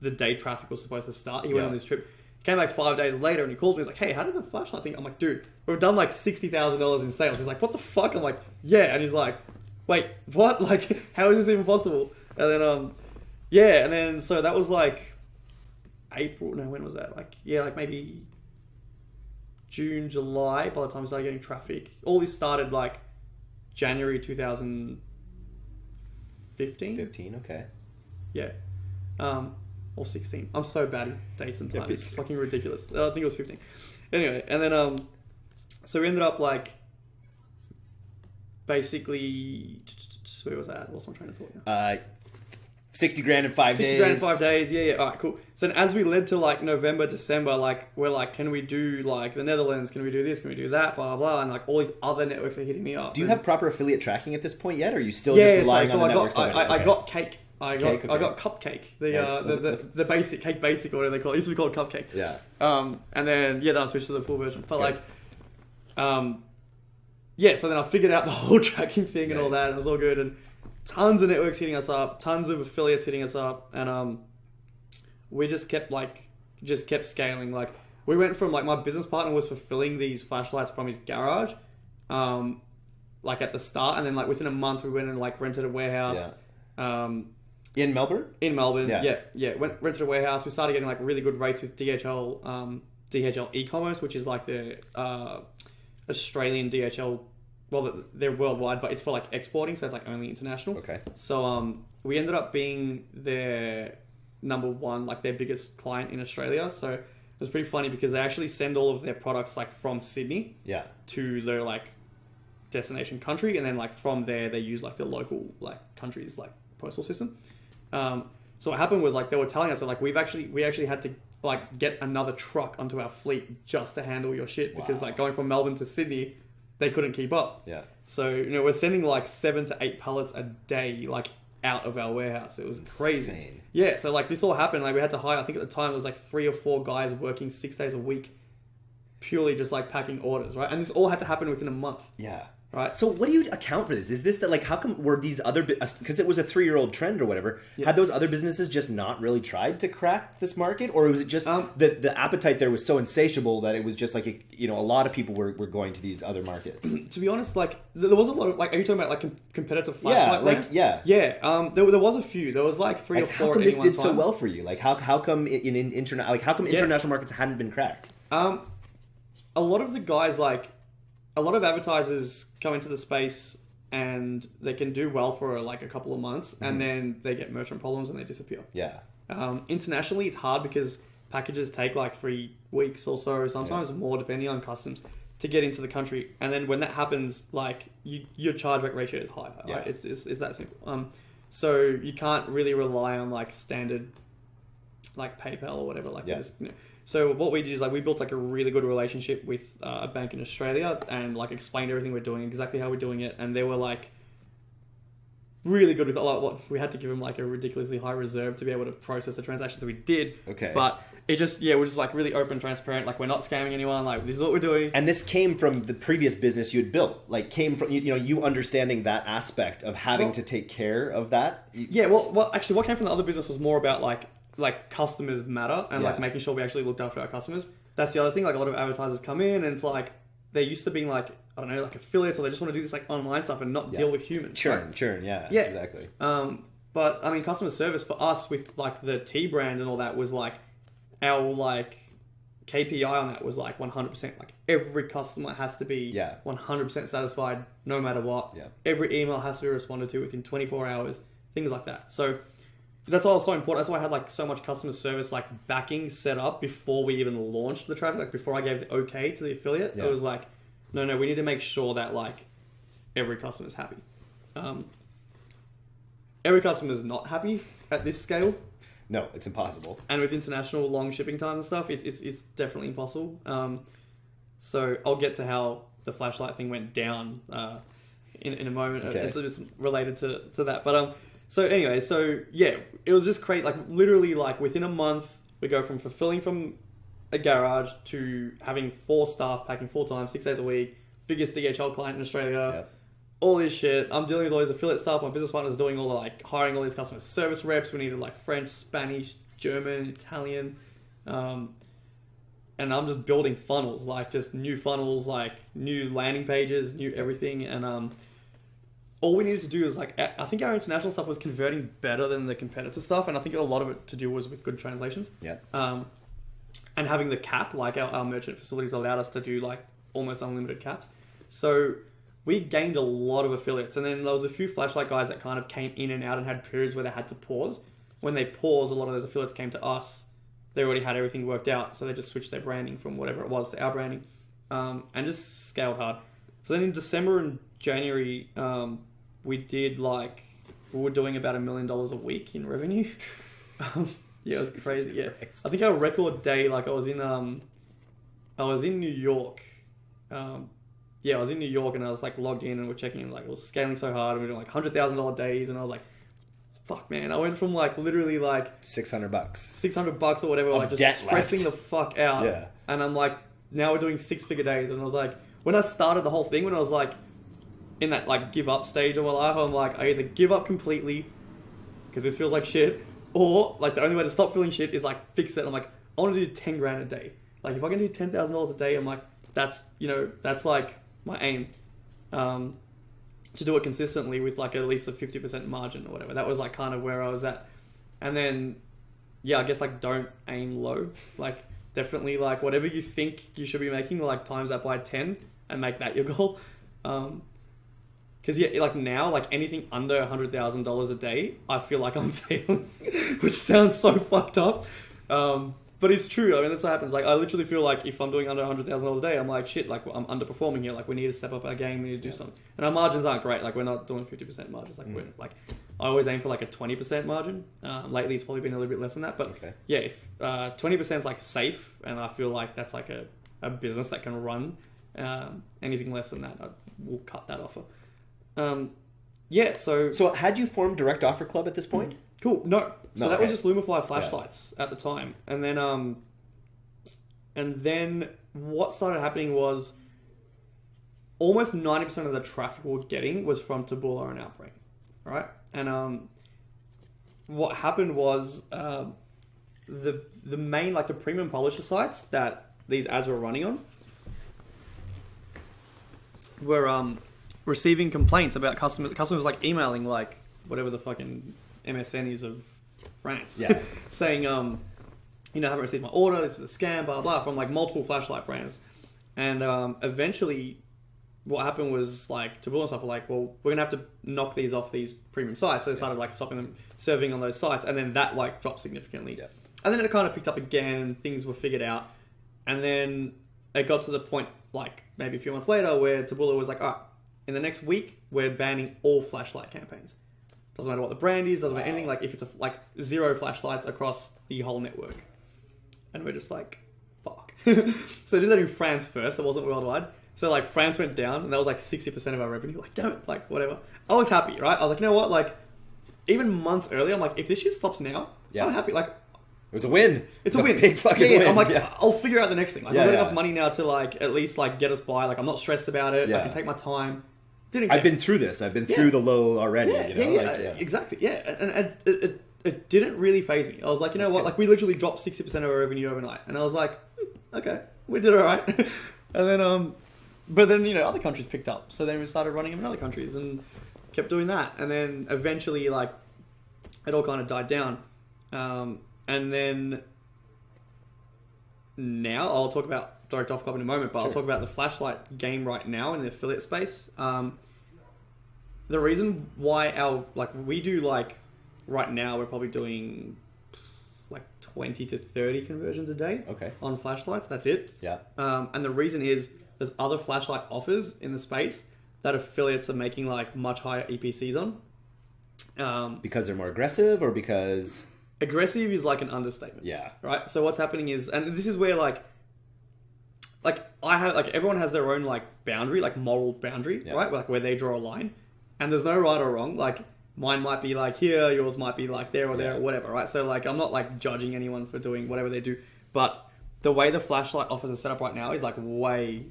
the day traffic was supposed to start. He went on this trip. He came like 5 days later and he called me. He's like, hey, how did the flashlight thing? I'm like, dude, we've done like $60,000 in sales. He's like, what the fuck? I'm like, yeah. And he's like, wait, what? Like, how is this even possible? And then, and then, so that was like April. No, when was that? Like, like maybe June, July, by the time I started getting traffic. All this started like January 2015. 15, okay. Yeah. Or 16. I'm so bad at dates and times. It's fucking ridiculous. I think it was 15. Anyway, and then, so we ended up like, basically, where was that? What's my train of thought now? 60 grand in 5 days. 60 grand in 5 days. Yeah. All right, cool. So then as we led to like November, December, like we're like, can we do like the Netherlands? Can we do this? Can we do that? Blah, blah, blah. And like all these other networks are hitting me up. Do you have proper affiliate tracking at this point yet? Or are you still just relying on the networks? I got Cake. I got Cupcake, the basic Cake Basic or whatever they call it. It used to be called Cupcake. Yeah. And then then I switched to the full version. But so then I figured out the whole tracking thing and all that, and it was all good. And tons of networks hitting us up, tons of affiliates hitting us up, and we just kept scaling. Like we went from like my business partner was fulfilling these flashlights from his garage, like at the start, and then like within a month we went and like rented a warehouse. In Melbourne? In Melbourne, yeah. Rented a warehouse. We started getting like really good rates with DHL Ecommerce, which is like the Australian DHL. Well, they're worldwide, but it's for like exporting, so it's like only international. Okay. So we ended up being their number one, like their biggest client in Australia. So it was pretty funny because they actually send all of their products like from Sydney to their like destination country, and then like from there they use like the local like country's like postal system. So what happened was like they were telling us that like we actually had to like get another truck onto our fleet just to handle your shit because like going from Melbourne to Sydney, they couldn't keep up. Yeah. So we're sending like 7 to 8 pallets a day like out of our warehouse. It was crazy. Insane. Yeah. So like this all happened. Like we had to hire. I think at the time it was like 3 or 4 guys working 6 days a week, purely just like packing orders, right? And this all had to happen within a month. Yeah. Right. So what do you account for this? Is this that like how come were these other because it was a 3-year-old trend or whatever? Yeah. Had those other businesses just not really tried to crack this market, or was it just that the appetite there was so insatiable that it was just like a lot of people were going to these other markets? To be honest, like there was a lot of like. Are you talking about like competitive flashlight brands? Yeah. There was a few. There was like 3 or 4. How come this did so well for you? Like how come international markets hadn't been cracked? A lot of the guys like. A lot of advertisers come into the space and they can do well for like a couple of months and then they get merchant problems and they disappear. Yeah. Internationally, it's hard because packages take like 3 weeks or so, sometimes more depending on customs to get into the country. And then when that happens, like your chargeback ratio is higher, right? It's that simple. So you can't really rely on like standard like PayPal or whatever like this. So what we did is like we built like a really good relationship with a bank in Australia and like explained everything we're doing, exactly how we're doing it, and they were like really good with what we had to give them like a ridiculously high reserve to be able to process the transactions that we did. Okay. But it just we're just like really open, transparent. Like we're not scamming anyone. Like this is what we're doing. And this came from the previous business you had built. Like came from you understanding that aspect of having to take care of that. Yeah. Well, actually, what came from the other business was more about like customers matter and like making sure we actually looked after our customers. That's the other thing. Like a lot of advertisers come in and it's like they're used to being like, I don't know, like affiliates, or they just want to do this like online stuff and not deal with humans. Churn, yeah, exactly. But I mean, customer service for us with like the T brand and all that was like our like KPI on that was like 100%. Like every customer has to be 100% satisfied no matter what. Yeah. Every email has to be responded to within 24 hours, things like that. So that's why it was so important. That's why I had like so much customer service like backing set up before we even launched the traffic. Like before I gave the okay to the affiliate, it was like, no, we need to make sure that like every customer is happy. Every customer is not happy at this scale. No, it's impossible. And with international long shipping times and stuff, it's definitely impossible. So I'll get to how the flashlight thing went down in a moment. Okay. It's related to that, but So anyway, it was just great. Like literally, like within a month, we go from fulfilling from a garage to having 4 staff packing full time, 6 days a week, biggest DHL client in Australia. all this shit. I'm dealing with all these affiliate stuff. My business partner's doing all the, like, hiring all these customer service reps. We needed, like, French, Spanish, German, Italian. And I'm just building funnels, like, just new funnels, like, new landing pages, new everything. And all we needed to do is, like, I think our international stuff was converting better than the competitor stuff. And I think a lot of it to do was with good translations. Yeah. And having the cap, like, our merchant facilities allowed us to do, like, almost unlimited caps. So we gained a lot of affiliates, and then there was a few flashlight guys that kind of came in and out and had periods where they had to pause. When they paused, a lot of those affiliates came to us. They already had everything worked out, so they just switched their branding from whatever it was to our branding, and just scaled hard. So then in December and January, we were doing about $1 million a week in revenue. Yeah, it was crazy. Yeah, I think our record day, like I was in New York. I was in New York and I was like logged in and we're checking in, like it was scaling so hard and we were doing like $100,000 days and I was like, fuck man, I went from like literally like $600 or whatever, like just stressing the fuck out. Yeah. And I'm like, now we're doing 6-figure days. And I was like, when I started the whole thing, when I was like in that like give up stage of my life, I'm like, I either give up completely because this feels like shit, or like the only way to stop feeling shit is like fix it. I'm like, I want to do 10 grand a day. Like if I can do $10,000 a day, I'm like, that's like my aim, to do it consistently with like at least a 50% margin or whatever. That was like kind of where I was at. And then, yeah, I guess like don't aim low. Like definitely like whatever you think you should be making, like times that by 10 and make that your goal. Cause yeah, like now, like anything under $100,000 a day, I feel like I'm failing, which sounds so fucked up. But it's true. I mean, that's what happens. Like, I literally feel like if I'm doing under $100,000 a day, I'm like, shit, like, I'm underperforming here. Like, we need to step up our game. We need to do something. And our margins aren't great. Like, we're not doing 50% margins. Like, we're like, I always aim for like a 20% margin. Lately, it's probably been a little bit less than that. But yeah, if 20% is like safe, and I feel like that's like a business that can run, anything less than that, I will cut that offer. Yeah, so had you formed Direct Offer Club at this point? Cool. No. So that was just Lumify flashlights at the time. And then what started happening was almost 90% of the traffic we were getting was from Taboola and Outbrain. Right? And what happened was the main, like the premium publisher sites that these ads were running on were receiving complaints about customers like emailing like whatever the fucking MSN is of France, saying, I haven't received my order, this is a scam, blah, blah, from like multiple flashlight brands. And eventually what happened was like Taboola and stuff were like, well, we're going to have to knock these off these premium sites. So they started like stopping them serving on those sites. And then that like dropped significantly. Yeah. And then it kind of picked up again and things were figured out. And then it got to the point like maybe a few months later where Taboola was like, all right, in the next week, we're banning all flashlight campaigns. Doesn't matter what the brand is, doesn't matter anything. Like if it's like 0 flashlights across the whole network. And we're just like, fuck. So they did that in France first. It wasn't worldwide. So like France went down and that was like 60% of our revenue. Like, damn it, like whatever. I was happy, right? I was like, you know what? Like even months earlier, I'm like, if this shit stops now, I'm happy. Like it was a win. It's a win. Big fucking win. I'm like, I'll figure out the next thing. Like I've got enough money now to like at least like get us by. Like I'm not stressed about it. I can take my time. I've been through this. I've been through the low already. Exactly. Yeah, and it didn't really faze me. I was like, you know what? Good. Like we literally dropped 60% of our revenue overnight, and I was like, okay, we did all right. And then, but then other countries picked up, so then we started running them in other countries and kept doing that, and then eventually like it all kind of died down, and then now I'll talk about Direct Offer Club in a moment, but I'll talk about the flashlight game right now in the affiliate space. The reason why we do like right now we're probably doing like 20 to 30 conversions a day on flashlights. That's it. Yeah. And the reason is there's other flashlight offers in the space that affiliates are making like much higher EPCs on. Because they're more aggressive or because... Aggressive is like an understatement. Yeah. Right? So what's happening is, and this is where like I have, like everyone has their own like boundary, like moral boundary, right? Like where they draw a line. And there's no right or wrong. Like mine might be like here, yours might be like there or there or whatever, right? So like I'm not like judging anyone for doing whatever they do, but the way the flashlight offers are set up right now is like way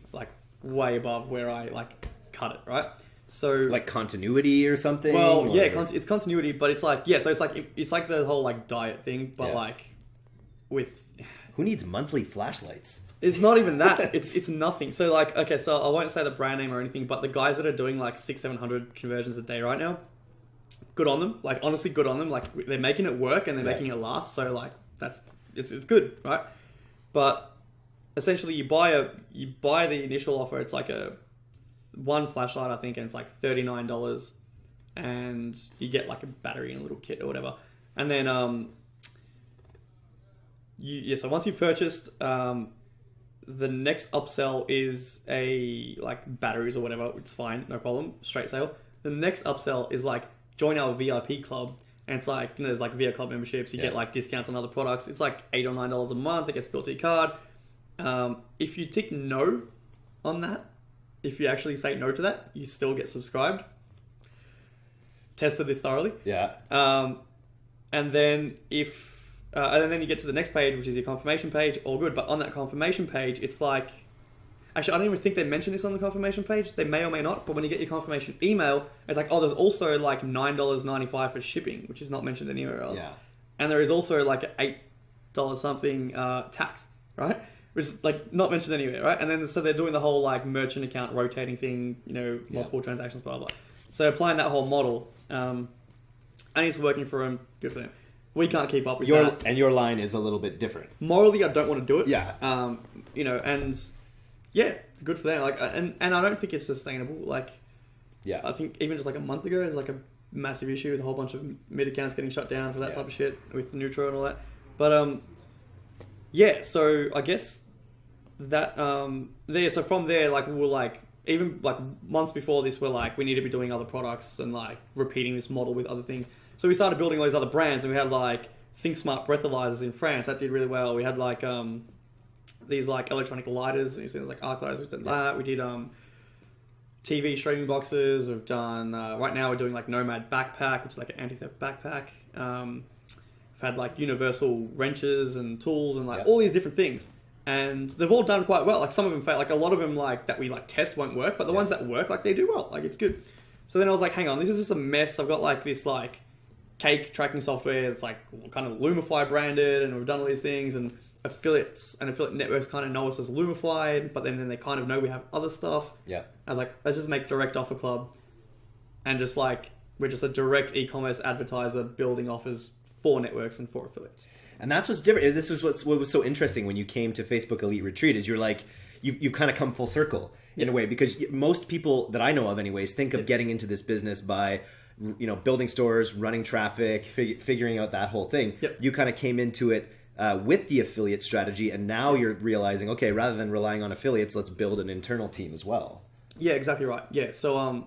above where I like cut it, right? So like continuity or something. Well, or... yeah, it's continuity, but it's like so it's like the whole like diet thing, but like with who needs monthly flashlights? It's not even that. It's nothing. So like okay, so I won't say the brand name or anything, but the guys that are doing like 600-700 conversions a day right now, good on them. Like honestly, good on them. Like they're making it work and they're making it last. So like it's good, right? But essentially, you buy the initial offer. It's like one flashlight, I think, and it's like $39, and you get like a battery and a little kit or whatever. And then so once you've purchased, the next upsell is a like batteries or whatever. It's fine, no problem, straight sale. The next upsell is like join our VIP club. And it's like, there's like VR Club memberships. You get like discounts on other products. It's like $8 or $9 a month. It gets built to your card. If you tick no on that, if you actually say no to that, you still get subscribed. Tested this thoroughly. Yeah. And then and then you get to the next page, which is your confirmation page. All good. But on that confirmation page, it's like, actually, I don't even think they mentioned this on the confirmation page. They may or may not. But when you get your confirmation email, it's like, oh, there's also like $9.95 for shipping, which is not mentioned anywhere else. Yeah. And there is also like an $8 something tax, right? Which is like not mentioned anywhere, right? And then so they're doing the whole like merchant account rotating thing, multiple transactions, blah, blah. So applying that whole model, and it's working for them. Good for them. We can't keep up with that. And your line is a little bit different. Morally, I don't want to do it. Yeah. And yeah, good for them. Like, and I don't think it's sustainable. Like, yeah, I think even just like a month ago, there's like a massive issue with a whole bunch of mid accounts getting shut down for that type of shit with the Neutro and all that. But yeah, so I guess that so from there, like we're like even like months before this, we're like we need to be doing other products and like repeating this model with other things. So we started building all these other brands, and we had like Think Smart breathalyzers in France that did really well. We had like these like electronic lighters. You see, there's like arc lighters. We did that. We did TV streaming boxes. We've done right now we're doing like Nomad backpack, which is like an anti-theft backpack. We've had like universal wrenches and tools and like all these different things, and they've all done quite well. Like some of them fail. Like a lot of them like that we like test won't work, but the ones that work, like they do well. Like it's good. So then I was like, hang on, this is just a mess. I've got like this like cake tracking software. It's like kind of Lumify branded, and we've done all these things and affiliates and affiliate networks kind of know us as Lumify, but then they kind of know we have other stuff. Yeah. I was like, let's just make Direct Offer Club, and just like we're just a direct e-commerce advertiser building offers for networks and for affiliates. And that's what's different. This was what was so interesting when you came to Facebook Elite Retreat is you're like you kind of come full circle in a way, because most people that I know of anyways think of getting into this business by building stores, running traffic, figuring out that whole thing. You kind of came into it with the affiliate strategy, and now you're realizing, okay, rather than relying on affiliates, let's build an internal team as well. Yeah, exactly right. Yeah, so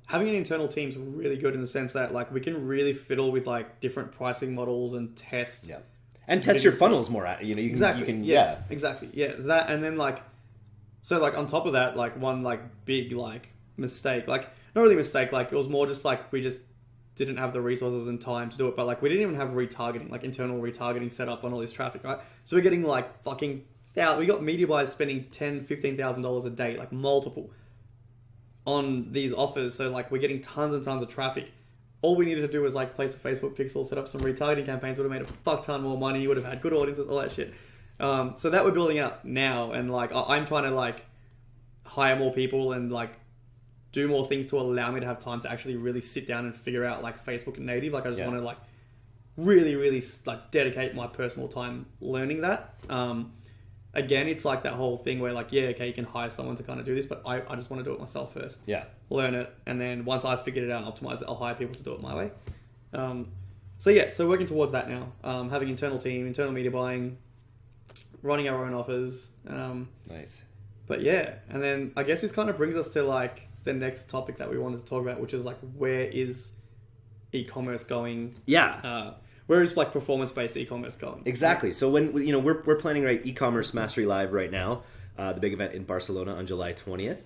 having an internal team is really good in the sense that like we can really fiddle with like different pricing models and test. Yeah, and test your funnels more. Exactly. Exactly. Yeah, that, and then like, so like on top of that, like one like big like mistake, like not really mistake, like it was more just like we just didn't have the resources and time to do it, but like we didn't even have retargeting, like internal retargeting set up on all this traffic, right? So we're getting like fucking we got media buyers spending $10,000-$15,000 a day, like multiple, on these offers. So like we're getting tons and tons of traffic. All we needed to do was like place a Facebook pixel, set up some retargeting campaigns, would have made a fuck ton more money, would have had good audiences, all that shit. So that we're building out now, and like I'm trying to like hire more people and like do more things to allow me to have time to actually really sit down and figure out like Facebook native. Like I just want to like really like dedicate my personal time learning that. Again, it's like that whole thing where like, you can hire someone to kind of do this, but I just want to do it myself first. Yeah. Learn it. And then once I've figured it out and optimized it, I'll hire people to do it my way. So working towards that now, having internal team, internal media buying, running our own offers. Nice. But yeah, and then I guess this kind of brings us to like the next topic that we wanted to talk about, which is like, where is e-commerce going? Yeah. Where is like performance-based e-commerce going? Exactly. So when we're planning Ecommerce Mastery Live right now, the big event in Barcelona on July 20th,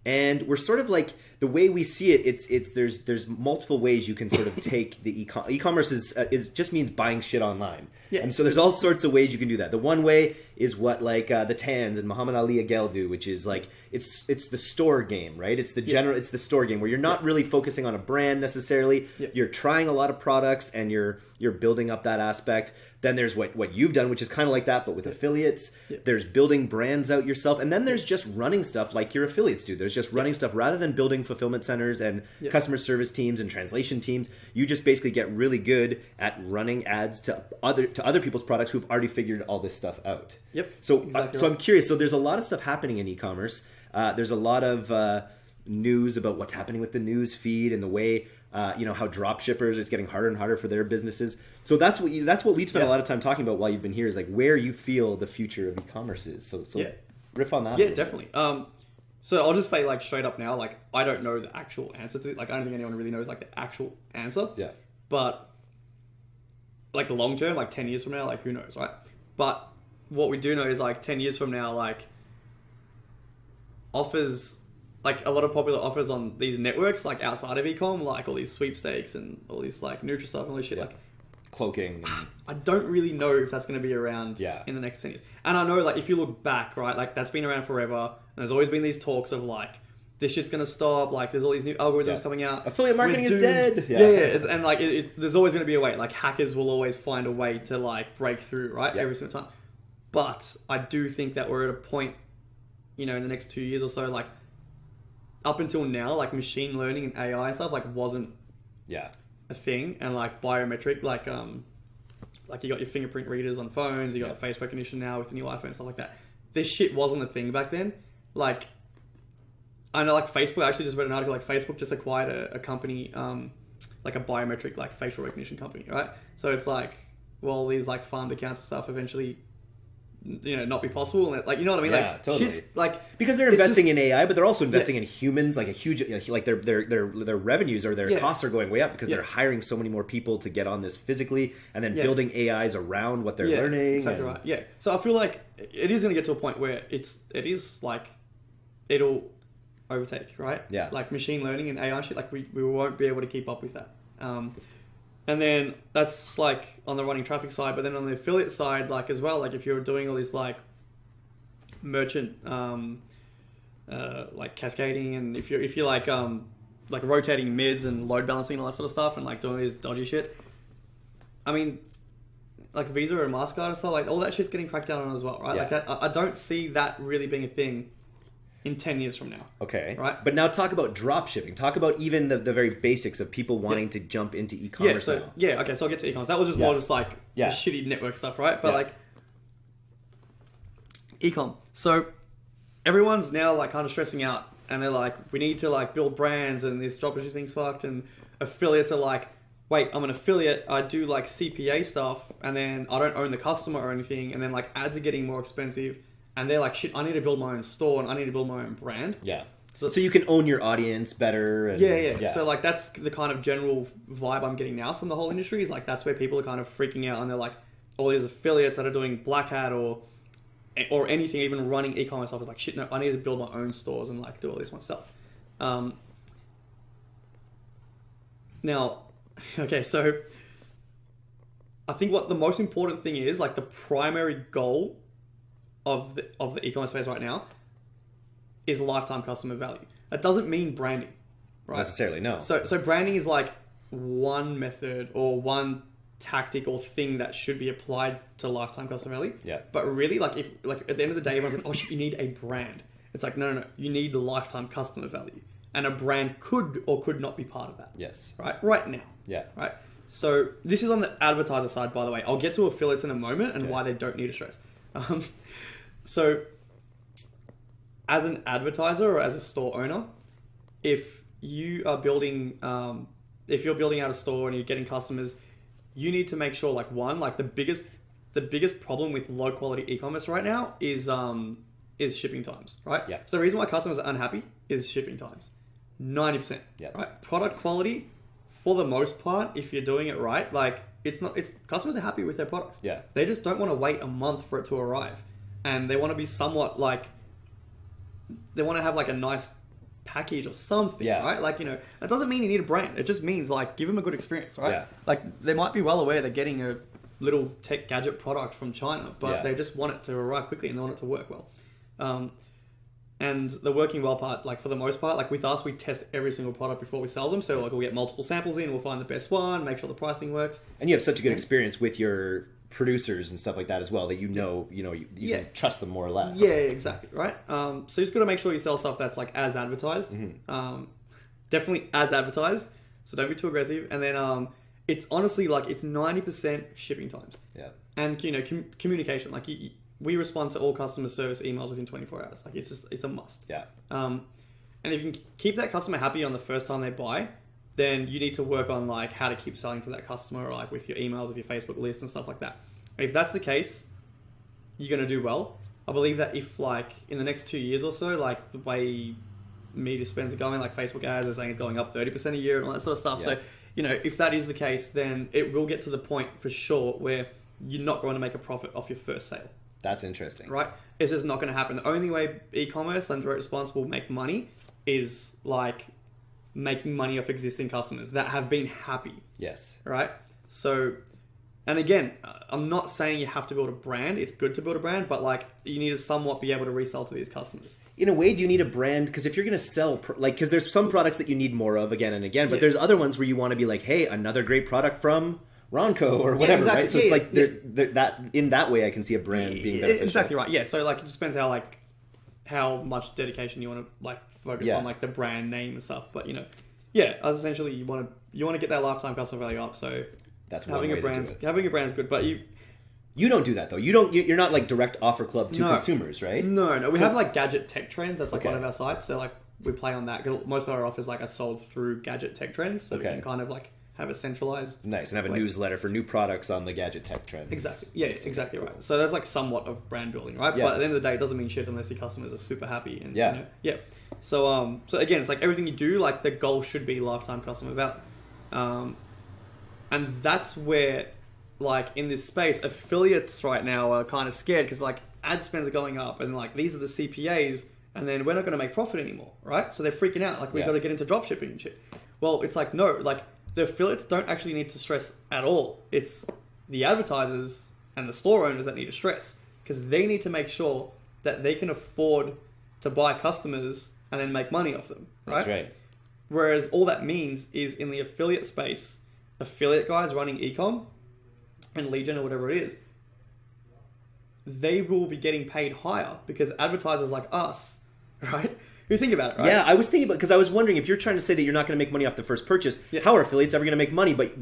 And we're sort of like, the way we see it, there's multiple ways you can sort of take the e-commerce is just means buying shit online. Yeah. And so there's all sorts of ways you can do that. The one way is what like the Tans and Muhammad Ali Agel do, which is like it's the store game, right? It's the it's the store game where you're not really focusing on a brand necessarily. Yeah. You're trying a lot of products and you're building up that aspect. Then there's what you've done, which is kind of like that, but with affiliates. Yeah. There's building brands out yourself. And then there's just running stuff like your affiliates do. There's just running stuff rather than building fulfillment centers and customer service teams and translation teams. You just basically get really good at running ads to other people's products who've already figured all this stuff out. Yep. So, exactly I'm curious. So there's a lot of stuff happening in e-commerce. There's a lot of news about what's happening with the news feed and the way how drop shippers, it's getting harder and harder for their businesses. So that's what we've spent a lot of time talking about while you've been here, is like where you feel the future of e-commerce is. So riff on that. Yeah, definitely. So I'll just say like straight up now, like I don't know the actual answer to it. Like I don't think anyone really knows like the actual answer. Yeah. But like the long term, like 10 years from now, like who knows, right? But what we do know is like 10 years from now, like offers, like a lot of popular offers on these networks, like outside of ecom, like all these sweepstakes and all these like Nutri stuff and all this shit, like cloaking. I don't really know if that's going to be around in the next 10 years. And I know like if you look back, right, like that's been around forever. And there's always been these talks of like, this shit's going to stop. Like there's all these new algorithms coming out. Affiliate marketing is dead. And like there's always going to be a way. Like hackers will always find a way to like break through, right? Every single time. But I do think that we're at a point, in the next 2 years or so, like up until now, like machine learning and AI stuff like wasn't a thing, and like biometric, like you got your fingerprint readers on phones, you got face recognition now with the new iPhone and stuff like that. This shit wasn't a thing back then. Like I know like Facebook, I actually just read an article like Facebook just acquired a company, like a biometric like facial recognition company, right? So it's like, well, these like farmed accounts and stuff eventually not be possible, and like, you know what I mean? Yeah, like totally. Like because they're investing in AI, but they're also investing in humans, like a huge, like their revenues or their costs are going way up because they're hiring so many more people to get on this physically, and then building AIs around what they're learning. Exactly right. Yeah. So I feel like it is going to get to a point where it is like it'll overtake, right? Yeah. Like machine learning and AI shit, like we won't be able to keep up with that. And then that's like on the running traffic side, but then on the affiliate side, like as well, like if you're doing all this like merchant, like cascading, and if you're like rotating mids and load balancing and all that sort of stuff, and like doing this dodgy shit, I mean, like Visa and MasterCard and stuff, like all that shit's getting cracked down on as well, right? Yeah. Like I don't see that really being a thing in 10 years from now. Okay. Right? But now talk about drop shipping. Talk about even the very basics of people wanting to jump into e-commerce now. Okay, so I'll get to e-commerce. That was just more just like the shitty network stuff, right? But like e-com. So everyone's now like kind of stressing out, and they're like, we need to like build brands, and this dropshipping thing's fucked, and affiliates are like, wait, I'm an affiliate, I do like CPA stuff, and then I don't own the customer or anything, and then like ads are getting more expensive. And they're like, shit, I need to build my own store and I need to build my own brand. Yeah. So you can own your audience better. And, yeah. So like that's the kind of general vibe I'm getting now from the whole industry, is like that's where people are kind of freaking out, and they're like, all these affiliates that are doing black hat or anything, even running e-commerce stuff, is like, shit, no, I need to build my own stores and like do all this myself. Now, okay, so I think what the most important thing is, like the primary goal of the e-commerce space right now is lifetime customer value. That doesn't mean branding, right? Necessarily, no. So branding is like one method or one tactic or thing that should be applied to lifetime customer value. Yeah. But really, like if like at the end of the day, everyone's like, oh shit, you need a brand. It's like, no, you need the lifetime customer value, and a brand could or could not be part of that. Yes. Right now. Yeah. Right. So this is on the advertiser side, by the way. I'll get to affiliates in a moment and why they don't need to stress. So as an advertiser or as a store owner, if you are building, if you're building out a store and you're getting customers, you need to make sure, like, one, like the biggest problem with low quality e-commerce right now is shipping times, right? Yeah. So the reason why customers are unhappy is shipping times. 90%. Yeah. Right. Product quality, for the most part, if you're doing it right, like customers are happy with their products. Yeah. They just don't want to wait a month for it to arrive. And they want to be somewhat like, they want to have like a nice package or something, Yeah. right? Like, that doesn't mean you need a brand. It just means like give them a good experience, right? Yeah. Like they might be well aware they're getting a little tech gadget product from China, but they just want it to arrive quickly and they want it to work well. And the working well part, like for the most part, like with us, we test every single product before we sell them. So like we'll get multiple samples in, we'll find the best one, make sure the pricing works. And you have such a good experience with your producers and stuff like that as well, that you can trust them more or less. Yeah, exactly, right? So you just got to make sure you sell stuff that's like as advertised. Definitely as advertised, so don't be too aggressive. And then it's honestly like it's 90% shipping times. Yeah. And communication, like we respond to all customer service emails within 24 hours. Like it's a must. Yeah. And if you can keep that customer happy on the first time they buy, then you need to work on like how to keep selling to that customer, or like with your emails, with your Facebook list and stuff like that. If that's the case, you're going to do well. I believe that if like in the next 2 years or so, like the way media spends are going, like Facebook ads are saying it's going up 30% a year and all that sort of stuff. Yeah. So, if that is the case, then it will get to the point for sure where you're not going to make a profit off your first sale. That's interesting. Right? It's just not going to happen. The only way e-commerce and direct response will make money is like making money off existing customers that have been happy. Yes. Right? So, and again, I'm not saying you have to build a brand. It's good to build a brand, but like you need to somewhat be able to resell to these customers. In a way, do you need a brand? Because if you're going to sell, because there's some products that you need more of again and again, but there's other ones where you want to be like, hey, another great product from Ronco or whatever, exactly. Right? So it's like that in that way, I can see a brand being beneficial. Exactly right. Yeah. So like it just depends how much dedication you want to like focus on like the brand name and stuff. But as essentially you want to get that lifetime customer value up. So that's having a brand is good. But you don't do that though. You're not like direct offer club to consumers, right? No. We have like gadget tech trends. That's like one of our sites. So like we play on that because most of our offers like are sold through gadget tech trends. So we can kind of like have a centralized... Nice, and have a newsletter for new products on the gadget tech trends. Exactly. Yeah, exactly right. So there's like somewhat of brand building, right? Yeah. But at the end of the day, it doesn't mean shit unless your customers are super happy. And, So again, it's like everything you do, like the goal should be lifetime customer value. And that's where, like in this space, affiliates right now are kind of scared because like ad spends are going up and like these are the CPAs and then we're not going to make profit anymore, right? So they're freaking out. Like we've got to get into drop shipping and shit. Well, it's like, no, like... The affiliates don't actually need to stress at all. It's the advertisers and the store owners that need to stress because they need to make sure that they can afford to buy customers and then make money off them. Right? That's right. Whereas all that means is in the affiliate space, affiliate guys running ecom and lead gen or whatever it is, they will be getting paid higher because advertisers like us, right? You think about it, right? Yeah, I was thinking about because I was wondering if you're trying to say that you're not going to make money off the first purchase, how are affiliates ever going to make money? But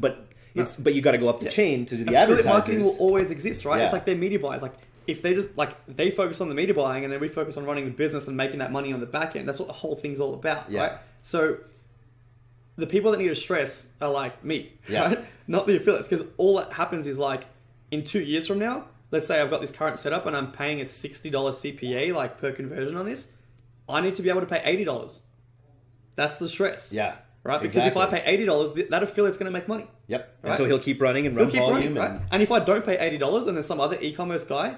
you got to go up the chain to do the affiliate advertisers. Marketing will always exist, right? Yeah. It's like their media buyers. Like if they just like they focus on the media buying and then we focus on running the business and making that money on the back end. That's what the whole thing's all about, right? So the people that need to stress are like me, right? Not the affiliates, because all that happens is like in 2 years from now, let's say I've got this current setup and I'm paying a $60 CPA like per conversion on this. I need to be able to pay $80. That's the stress. Yeah. Right? Because if I pay $80, that affiliate's going to make money. Yep. Right? And so he'll keep running and run volume. Right? And if I don't pay $80 and then some other e-commerce guy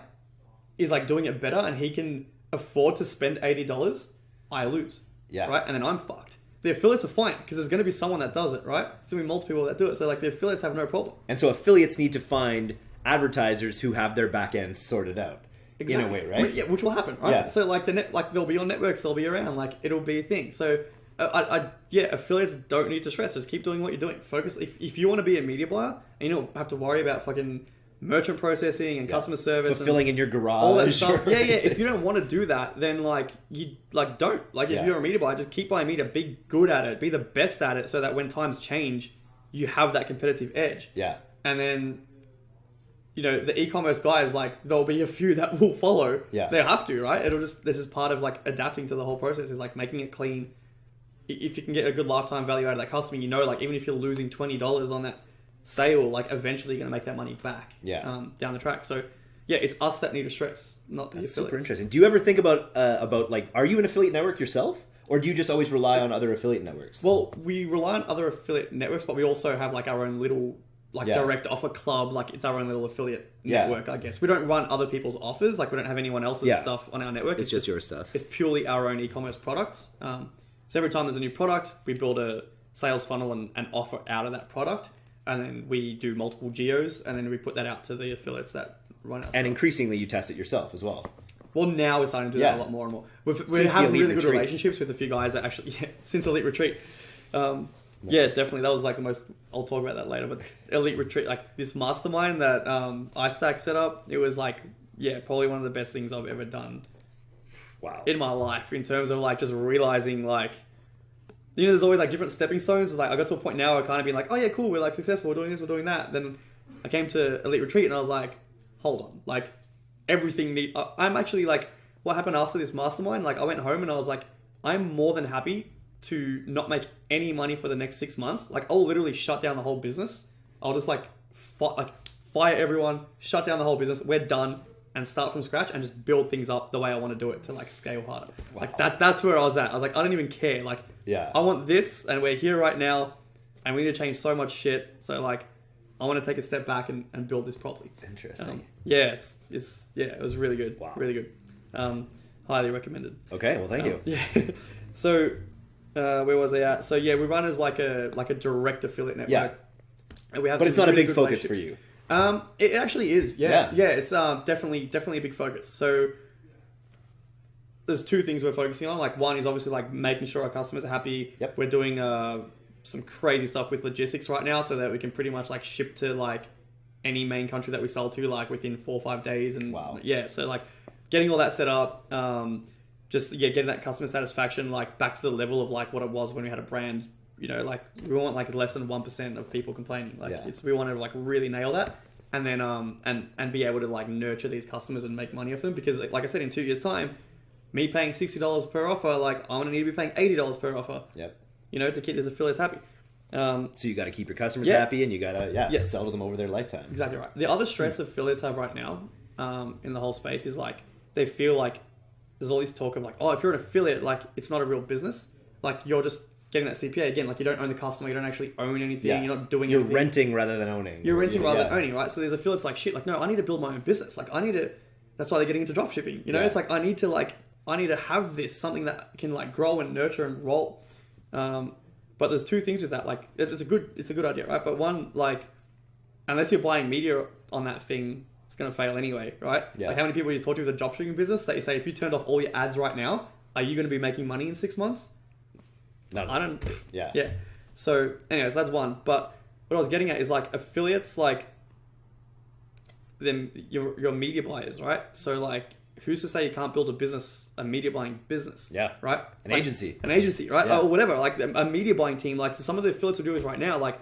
is like doing it better and he can afford to spend $80, I lose. Yeah. Right? And then I'm fucked. The affiliates are fine because there's going to be someone that does it, right? There's going to be multiple people that do it. So like the affiliates have no problem. And so affiliates need to find advertisers who have their back end sorted out. Exactly. In a way, right? Yeah, which will happen, right? Yeah. So like they'll be on networks, they'll be around, like it'll be a thing. So affiliates don't need to stress. Just keep doing what you're doing. Focus. If you want to be a media buyer and you don't have to worry about fucking merchant processing and customer service, fulfilling in your garage, all that stuff. Yeah. If you don't want to do that, then like you don't. Like if you're a media buyer, just keep buying media. Be good at it. Be the best at it, so that when times change, you have that competitive edge. Yeah. And then. The e-commerce guys, like, there'll be a few that will follow. Yeah. They have to, right? This is part of, like, adapting to the whole process, is, like, making it clean. If you can get a good lifetime value out of that customer, like, even if you're losing $20 on that sale, like, eventually you're going to make that money back down the track. So, it's us that need to stress, not the affiliates. Super interesting. Do you ever think about, like, are you an affiliate network yourself? Or do you just always rely on other affiliate networks? Well, we rely on other affiliate networks, but we also have, like, our own little... direct offer club, like it's our own little affiliate network, I guess. We don't run other people's offers, like we don't have anyone else's stuff on our network. It's just your stuff. It's purely our own e-commerce products. So every time there's a new product, we build a sales funnel and offer out of that product. And then we do multiple geos, and then we put that out to the affiliates that run our And increasingly, you test it yourself as well. Well, now we're starting to do that a lot more and more. We're having really good relationships with a few guys that actually, since Elite Retreat. Nice. Yeah, definitely. That was like the most, I'll talk about that later, but Elite Retreat, like this mastermind that iStack set up, it was like, probably one of the best things I've ever done. Wow. In my life, in terms of like just realizing like, there's always like different stepping stones. It's like I got to a point now where I kind of been like, oh yeah, cool, we're like successful, we're doing this, we're doing that. Then I came to Elite Retreat and I was like, hold on, like everything I'm actually like, what happened after this mastermind? Like I went home and I was like, I'm more than happy to not make any money for the next 6 months. Like I'll literally shut down the whole business. I'll just like fire everyone, shut down the whole business. We're done. And start from scratch and just build things up the way I want to do it to like scale harder. Wow. Like that's where I was at. I was like, I don't even care. Like, I want this and we're here right now and we need to change so much shit. So like, I want to take a step back and build this properly. Interesting. It was really good. Wow. Really good. Highly recommended. Okay. Well, thank you. Yeah. So, where was I at? So we run as like a direct affiliate network. Yeah. And we have but it's not a big focus for you. It actually is. Yeah. It's definitely a big focus. So there's two things we're focusing on. Like one is obviously like making sure our customers are happy. Yep. We're doing some crazy stuff with logistics right now, so that we can pretty much like ship to like any main country that we sell to like within 4 or 5 days. And so like getting all that set up, getting that customer satisfaction like back to the level of like what it was when we had a brand. Like we want like less than 1% of people complaining. Like we want to like really nail that, and then and be able to like nurture these customers and make money off them. Because like I said, in 2 years' time, me paying $60 per offer, like I'm gonna need to be paying $80 per offer. Yep. To keep these affiliates happy. So you got to keep your customers happy, and you got to sell to them over their lifetime. Exactly right. The other stress affiliates have right now in the whole space is like they feel like there's all this talk of like, oh, if you're an affiliate, like it's not a real business. Like you're just getting that CPA again, like you don't own the customer, you don't actually own anything, you're not doing anything. You're renting rather than owning. You're renting rather than owning, right? So there's affiliates like shit, like no, I need to build my own business. Like that's why they're getting into dropshipping. It's like I need to have this, something that can like grow and nurture and roll. But there's two things with that. Like it's a good idea, right? But one, like unless you're buying media on that thing, it's gonna fail anyway, right? Yeah. Like how many people you talk to with a dropshipping business that you say if you turned off all your ads right now, are you gonna be making money in 6 months? No. I don't. Yeah. Yeah. So, anyways, that's one. But what I was getting at is like affiliates, like them, your media buyers, right? So, like, who's to say you can't build a media buying business? Yeah. Right. An agency, right? Yeah. Or whatever. Like a media buying team. Like some of the affiliates are doing right now. Like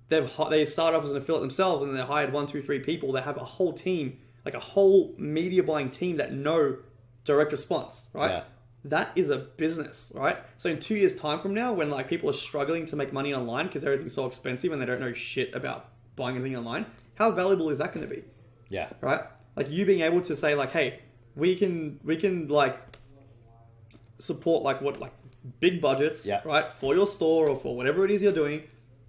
they start off as an affiliate themselves, and then they hired 1, 2, 3 people. They have a whole team, like a whole media buying team that know direct response, right? Yeah. That is a business, right? So in 2 years' time from now, when like people are struggling to make money online because everything's so expensive and they don't know shit about buying anything online, how valuable is that going to be? Yeah. Right? Like you being able to say like, hey, we can like support like big budgets, right, for your store or for whatever it is you're doing,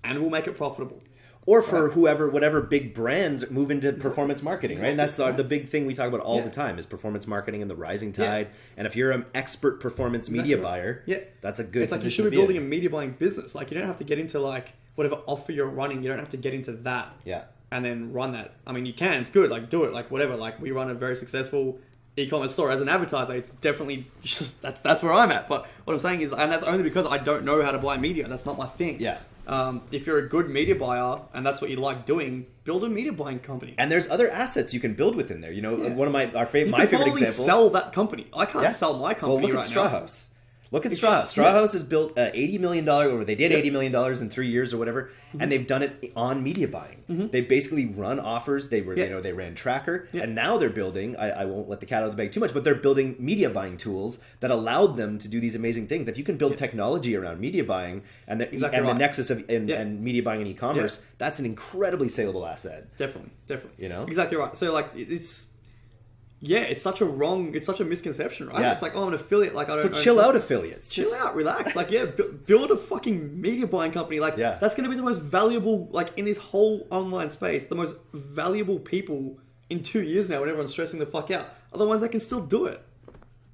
and we'll make it profitable. Or for whatever big brands move into performance marketing, right? And that's the big thing we talk about all the time is performance marketing and the rising tide. And if you're an expert performance media buyer, that's a good. It's like you should be building a media buying business. Like you don't have to get into like whatever offer you're running. You don't have to get into that. Yeah. And then run that. I mean, you can. It's good. Like do it. Like whatever. Like we run a very successful e-commerce store as an advertiser. It's definitely just that's where I'm at. But what I'm saying is, and that's only because I don't know how to buy media. That's not my thing. Yeah. If you're a good media buyer and that's what you like doing, build a media buying company. And there's other assets you can build within there. One of my favorite example. Sell that company. I can't sell my company. Well, look at Straw House. Look at Straw House. Straw House has built $80 million, or they did $80 million in 3 years or whatever, and they've done it on media buying. They basically run offers. They were, they ran Tracker, and now they're building. I won't let the cat out of the bag too much, but they're building media buying tools that allowed them to do these amazing things. If you can build technology around media buying and the nexus of and media buying and e-commerce, that's an incredibly saleable asset. Definitely. Exactly right. So like it's. Yeah, it's such a misconception, right? It's like, oh, I'm an affiliate. Like, I don't. So chill out, affiliates. Chill out, relax. Like, build a fucking media buying company. Like, that's going to be the most valuable, like, in this whole online space, the most valuable people in 2 years now when everyone's stressing the fuck out are the ones that can still do it.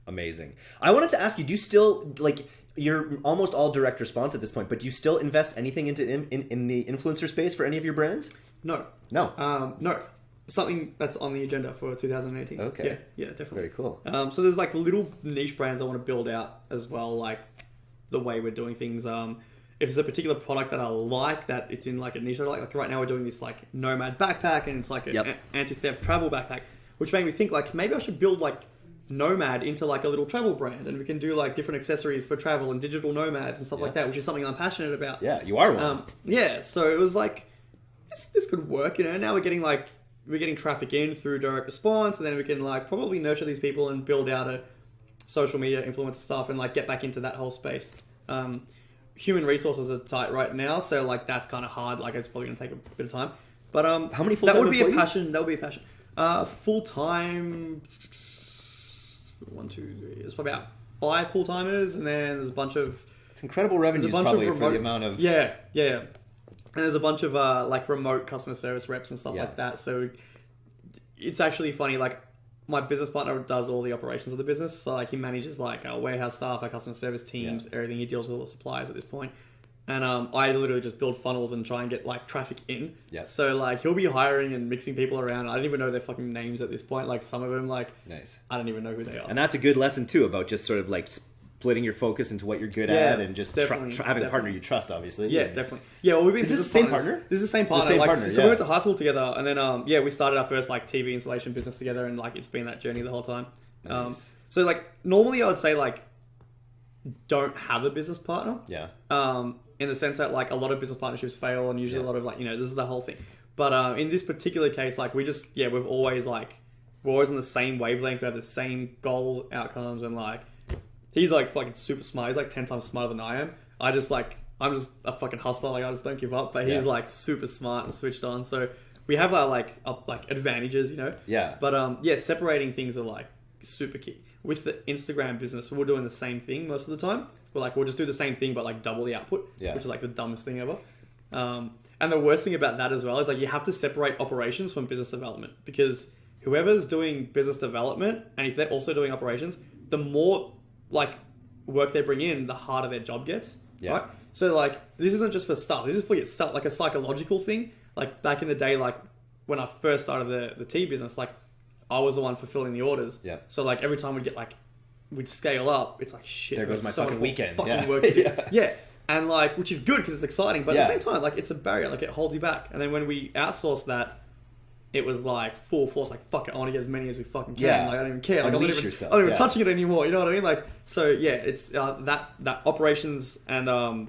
Amazing. I wanted to ask you, do you still, like, you're almost all direct response at this point, but do you still invest anything into in the influencer space for any of your brands? No. No. Something that's on the agenda for 2018. Okay. Yeah, definitely. Very cool. So there's like little niche brands I want to build out as well, like the way we're doing things. If it's a particular product that I like, that it's in like a niche I like right now we're doing this like nomad backpack, and it's like an anti-theft travel backpack, which made me think like maybe I should build like Nomad into like a little travel brand, and we can do like different accessories for travel and digital nomads and stuff like that, which is something I'm passionate about. Yeah, you are one. So it was like this could work, you know. Now we're getting traffic in through direct response, and then we can like probably nurture these people and build out a social media influencer stuff and like get back into that whole space. Human resources are tight right now, so like that's kind of hard. Like it's probably gonna take a bit of time. But how many full-time employees? That would be a passion. Full time. 1, 2, 3. There's probably about 5 full timers, and then there's a bunch of. It's incredible revenues probably remote, for the amount of. Yeah. And there's a bunch of like remote customer service reps and stuff like that. So it's actually funny. Like my business partner does all the operations of the business. So like he manages like our warehouse staff, our customer service teams, everything. He deals with all the suppliers at this point. And I literally just build funnels and try and get like traffic in. Yeah. So like he'll be hiring and mixing people around. I don't even know their fucking names at this point. Like some of them, like I don't even know who they are. And that's a good lesson too about just sort of like splitting your focus into what you're good at, and just having a partner you trust, obviously. Yeah, definitely. Yeah, well, we've been. Is this the same partner? This is the same partner. So we went to high school together, and then we started our first like TV installation business together, and like it's been that journey the whole time. Nice. So like normally I would say like don't have a business partner. Yeah. In the sense that like a lot of business partnerships fail, and usually a lot of like this is the whole thing. But in this particular case, like we're always on the same wavelength. We have the same goals, outcomes, and like he's like fucking super smart. He's like 10 times smarter than I am. I'm just a fucking hustler. Like I just don't give up. But he's like super smart and switched on. So we have our like advantages, you know. Yeah. But separating things are like super key. With the Instagram business, we're doing the same thing most of the time. We'll just do the same thing, but like double the output, which is like the dumbest thing ever. And the worst thing about that as well is like you have to separate operations from business development, because whoever's doing business development, and if they're also doing operations, the more like work they bring in, the harder their job gets. Yeah. Right? So like this isn't just for stuff. This is for yourself, like a psychological thing. Like back in the day, like when I first started the tea business, like I was the one fulfilling the orders. Yeah. So like every time we'd scale up, it's like shit. There goes my fucking weekend. Fucking work to do. Yeah. And like, which is good because it's exciting, but at the same time, like it's a barrier. Like it holds you back. And then when we outsourced that, it was like full force. Like fuck it, I want to get as many as we fucking can. Yeah. Like I don't even care. Like I'm not even touching it anymore. You know what I mean? Like so. Yeah. It's that operations and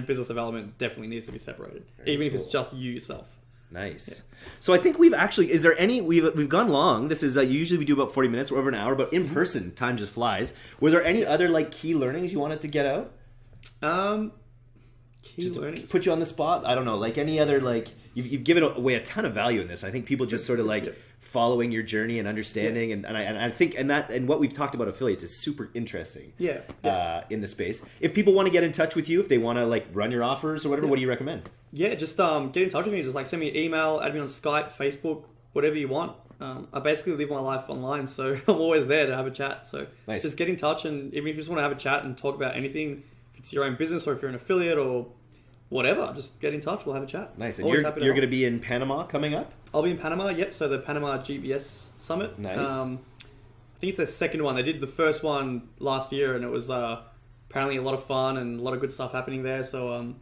business development definitely needs to be separated, even if it's just you yourself. Nice. Yeah. So I think we've actually, is there any, we've gone long. This is, usually we do about 40 minutes. We're over an hour, but in person, time just flies. Were there any other like key learnings you wanted to get out? Key learnings? Put you on the spot? I don't know. Like any other, like, you've given away a ton of value in this. I think people just sort of like following your journey and understanding. And I think, and what we've talked about affiliates is super interesting. In the space. If people want to get in touch with you, if they want to like run your offers or whatever, what do you recommend? Yeah, just get in touch with me. Just like send me an email, add me on Skype, Facebook, whatever you want. I basically live my life online, so I'm always there to have a chat. So just get in touch, and even if you just want to have a chat and talk about anything, if it's your own business or if you're an affiliate or whatever, just get in touch. We'll have a chat. Nice. And you're going to be in Panama coming up? I'll be in Panama, yep. So the Panama GBS Summit. Nice. I think it's their second one. They did the first one last year, and it was apparently a lot of fun and a lot of good stuff happening there. So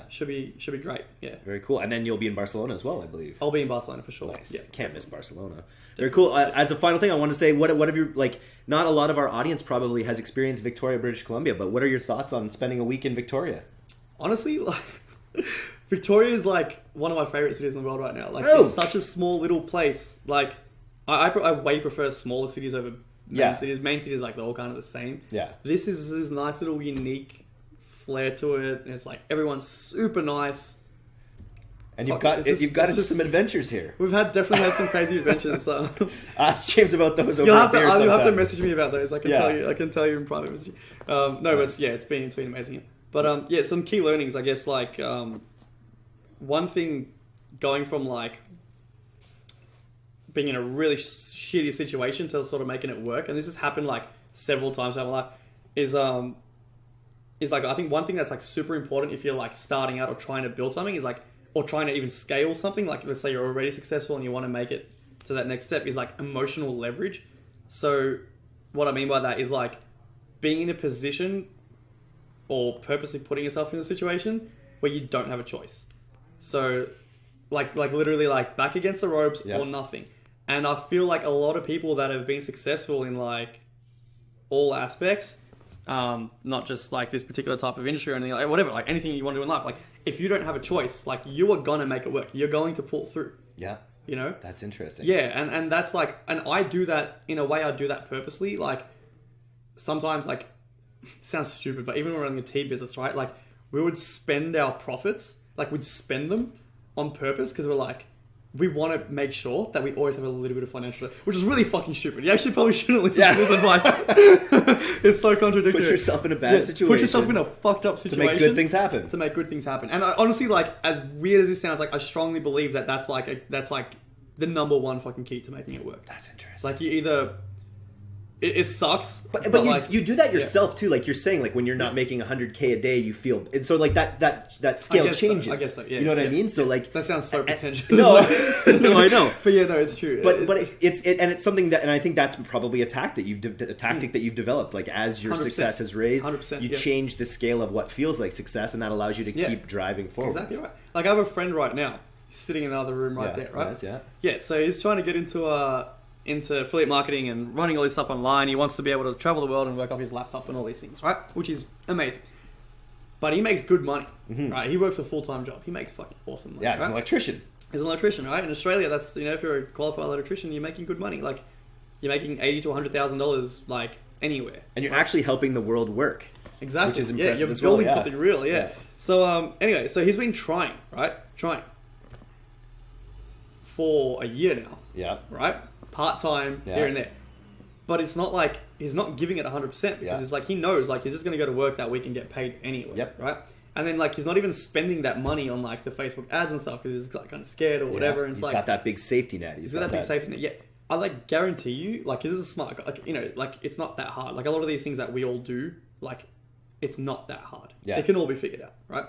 should be great. Yeah. Very cool. And then you'll be in Barcelona as well, I believe. I'll be in Barcelona for sure. Nice. Yeah. Can't miss Barcelona. Very cool. As a final thing, I want to say, what have you, like, not a lot of our audience probably has experienced Victoria, British Columbia, but what are your thoughts on spending a week in Victoria? Honestly, like, Victoria is like one of my favorite cities in the world right now. Like, it's such a small little place. Like, I way prefer smaller cities over main cities. Main cities, like, they're all kind of the same. Yeah. This is this nice little unique flair to it, and it's like everyone's super nice. And you've got into some adventures here. We've definitely had some crazy adventures. So. Ask James about those. You'll have to message me about those. I can tell you in private message. But it's been amazing. But some key learnings, I guess. Like one thing, going from like being in a really shitty situation to sort of making it work, and this has happened like several times in my life, is is like, I think one thing that's like super important if you're like starting out or trying to build something is like, or trying to even scale something, like let's say you're already successful and you want to make it to that next step, is like emotional leverage. So what I mean by that is like being in a position or purposely putting yourself in a situation where you don't have a choice. So like literally like back against the ropes or nothing. And I feel like a lot of people that have been successful in like all aspects, not just like this particular type of industry or anything, like whatever, like anything you want to do in life, like if you don't have a choice, like you are gonna make it work. You're going to pull through. Yeah. You know? That's interesting. Yeah, and that's like, and I do that, in a way I do that purposely. Like sometimes, like, it sounds stupid, but even when we're running a tea business, right? Like we would spend our profits, like we'd spend them on purpose because we're like, we want to make sure that we always have a little bit of financial, which is really fucking stupid. You actually probably shouldn't listen to this advice. It's so contradictory. Put yourself in a bad situation. Put yourself in a fucked up situation. To make good things happen. To make good things happen. And I, honestly, like, as weird as this sounds, like, I strongly believe that that's like the number one fucking key to making it work. That's interesting. It's like you either... It sucks, but like, you do that yourself too. Like you're saying, like when you're not making 100K a day, you feel, and so like that scale changes. So. I guess so. Yeah, you know what I mean? So like that sounds so pretentious. No, no, I know. But yeah, no, it's true. But it's something that, and I think that's probably a tactic that you've developed. Like as your 100%. Success has raised, 100%, you change the scale of what feels like success, and that allows you to keep driving forward. Exactly right. Like I have a friend right now, sitting in another room right there, right? Nice, yeah. Yeah. So he's trying to get into affiliate marketing and running all this stuff online. He wants to be able to travel the world and work off his laptop and all these things, right? Which is amazing. But he makes good money, right? He works a full-time job. He makes fucking awesome money. Yeah, he's an electrician. He's an electrician, right? In Australia, that's, you know, if you're a qualified electrician, you're making good money. Like, you're making $80,000 to $100,000, like, anywhere. And you're actually helping the world work. Exactly. Which is impressive. You're building something real, So, anyway, so he's been trying, right? For a year now. Yeah. Right? Part-time, here and there. But it's not like, he's not giving it 100% because it's like, he knows, like, he's just going to go to work that week and get paid anyway, right? And then, like, he's not even spending that money on, like, the Facebook ads and stuff because he's, like, kind of scared or whatever. And it's he's got that big safety net. He's got that big safety net, I, like, guarantee you, like, this is a smart guy. Like, you know, like, it's not that hard. Like, a lot of these things that we all do, like, it's not that hard. It can all be figured out, right?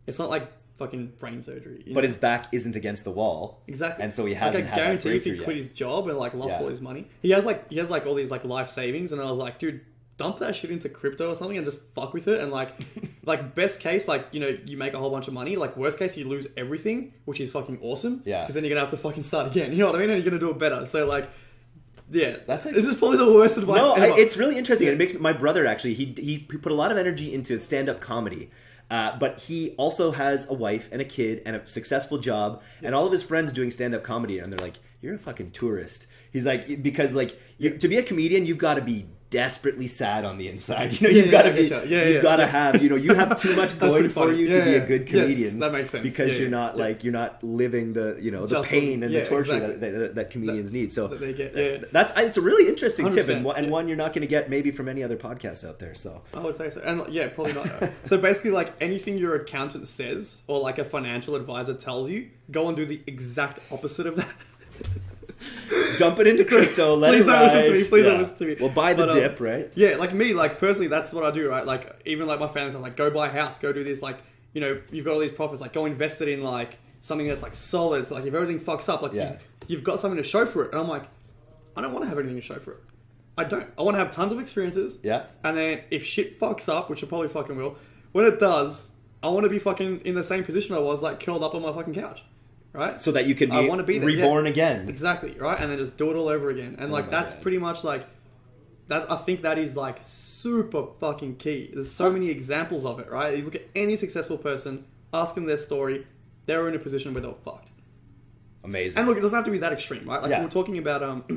It's not like fucking brain surgery. But his back isn't against the wall. Exactly. And so he hasn't had that breakthrough yet. I guarantee if he quit his job and like lost all his money, he has like all these like life savings, and I was like, dude, dump that shit into crypto or something and just fuck with it. And like best case, like, you know, you make a whole bunch of money. Like worst case, you lose everything, which is fucking awesome. Yeah. Because then you're gonna have to fucking start again. You know what I mean? And you're gonna do it better. So like, yeah, this is probably the worst advice ever. It's really interesting. It makes my brother actually. He put a lot of energy into stand-up comedy. But he also has a wife and a kid and a successful job, and all of his friends doing stand-up comedy, and they're like, "You're a fucking tourist." He's like, because like to be a comedian, you've got to be desperately sad on the inside. You know, you've got to be, you've got to have, you know, you have too much going for you to be a good comedian. Yes, that makes sense. Because you're not like, you're not living the, you know, the pain and the torture that comedians need. So that they get, it's a really interesting tip, and one you're not going to get maybe from any other podcasts out there. So I would say so, and probably not. So basically, like anything your accountant says or like a financial advisor tells you, go and do the exact opposite of that. Dump it into crypto. Please don't listen to me. Please don't listen to me. Well, buy the dip, right? Yeah, like me, like personally, that's what I do, right? Like even like my family's like, go buy a house, go do this. Like, you know, you've got all these profits, like go invest it in like something that's like solid. So like if everything fucks up, like you've got something to show for it. And I'm like, I don't want to have anything to show for it. I don't. I want to have tons of experiences. Yeah. And then if shit fucks up, which it probably fucking will, when it does, I want to be fucking in the same position I was, like curled up on my fucking couch. Right? So that you can be reborn again. Exactly, right? And then just do it all over again. And like that's pretty much like I think that is like super fucking key. There's so many examples of it, right? You look at any successful person, ask them their story, they're in a position where they're fucked. Amazing. And look, it doesn't have to be that extreme, right? Like we were talking about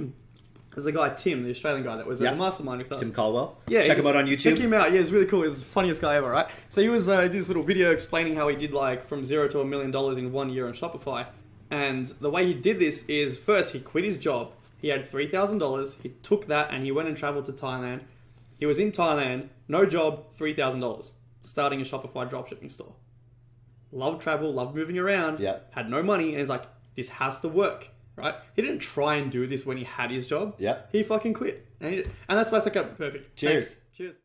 there's a guy, Tim, the Australian guy that was at the mastermind with us. Tim Caldwell? Yeah. Check him out on YouTube. Check him out. Yeah, he's really cool. He's the funniest guy ever, right? So he was did this little video explaining how he did like from $0 to $1 million in 1 year on Shopify. And the way he did this is first he quit his job. He had $3,000. He took that and he went and traveled to Thailand. He was in Thailand, no job, $3,000, starting a Shopify dropshipping store. Loved travel, loved moving around, had no money, and he's like, this has to work. Right? He didn't try and do this when he had his job. Yeah. He fucking quit. And that's like a perfect... Cheers. Thanks. Cheers.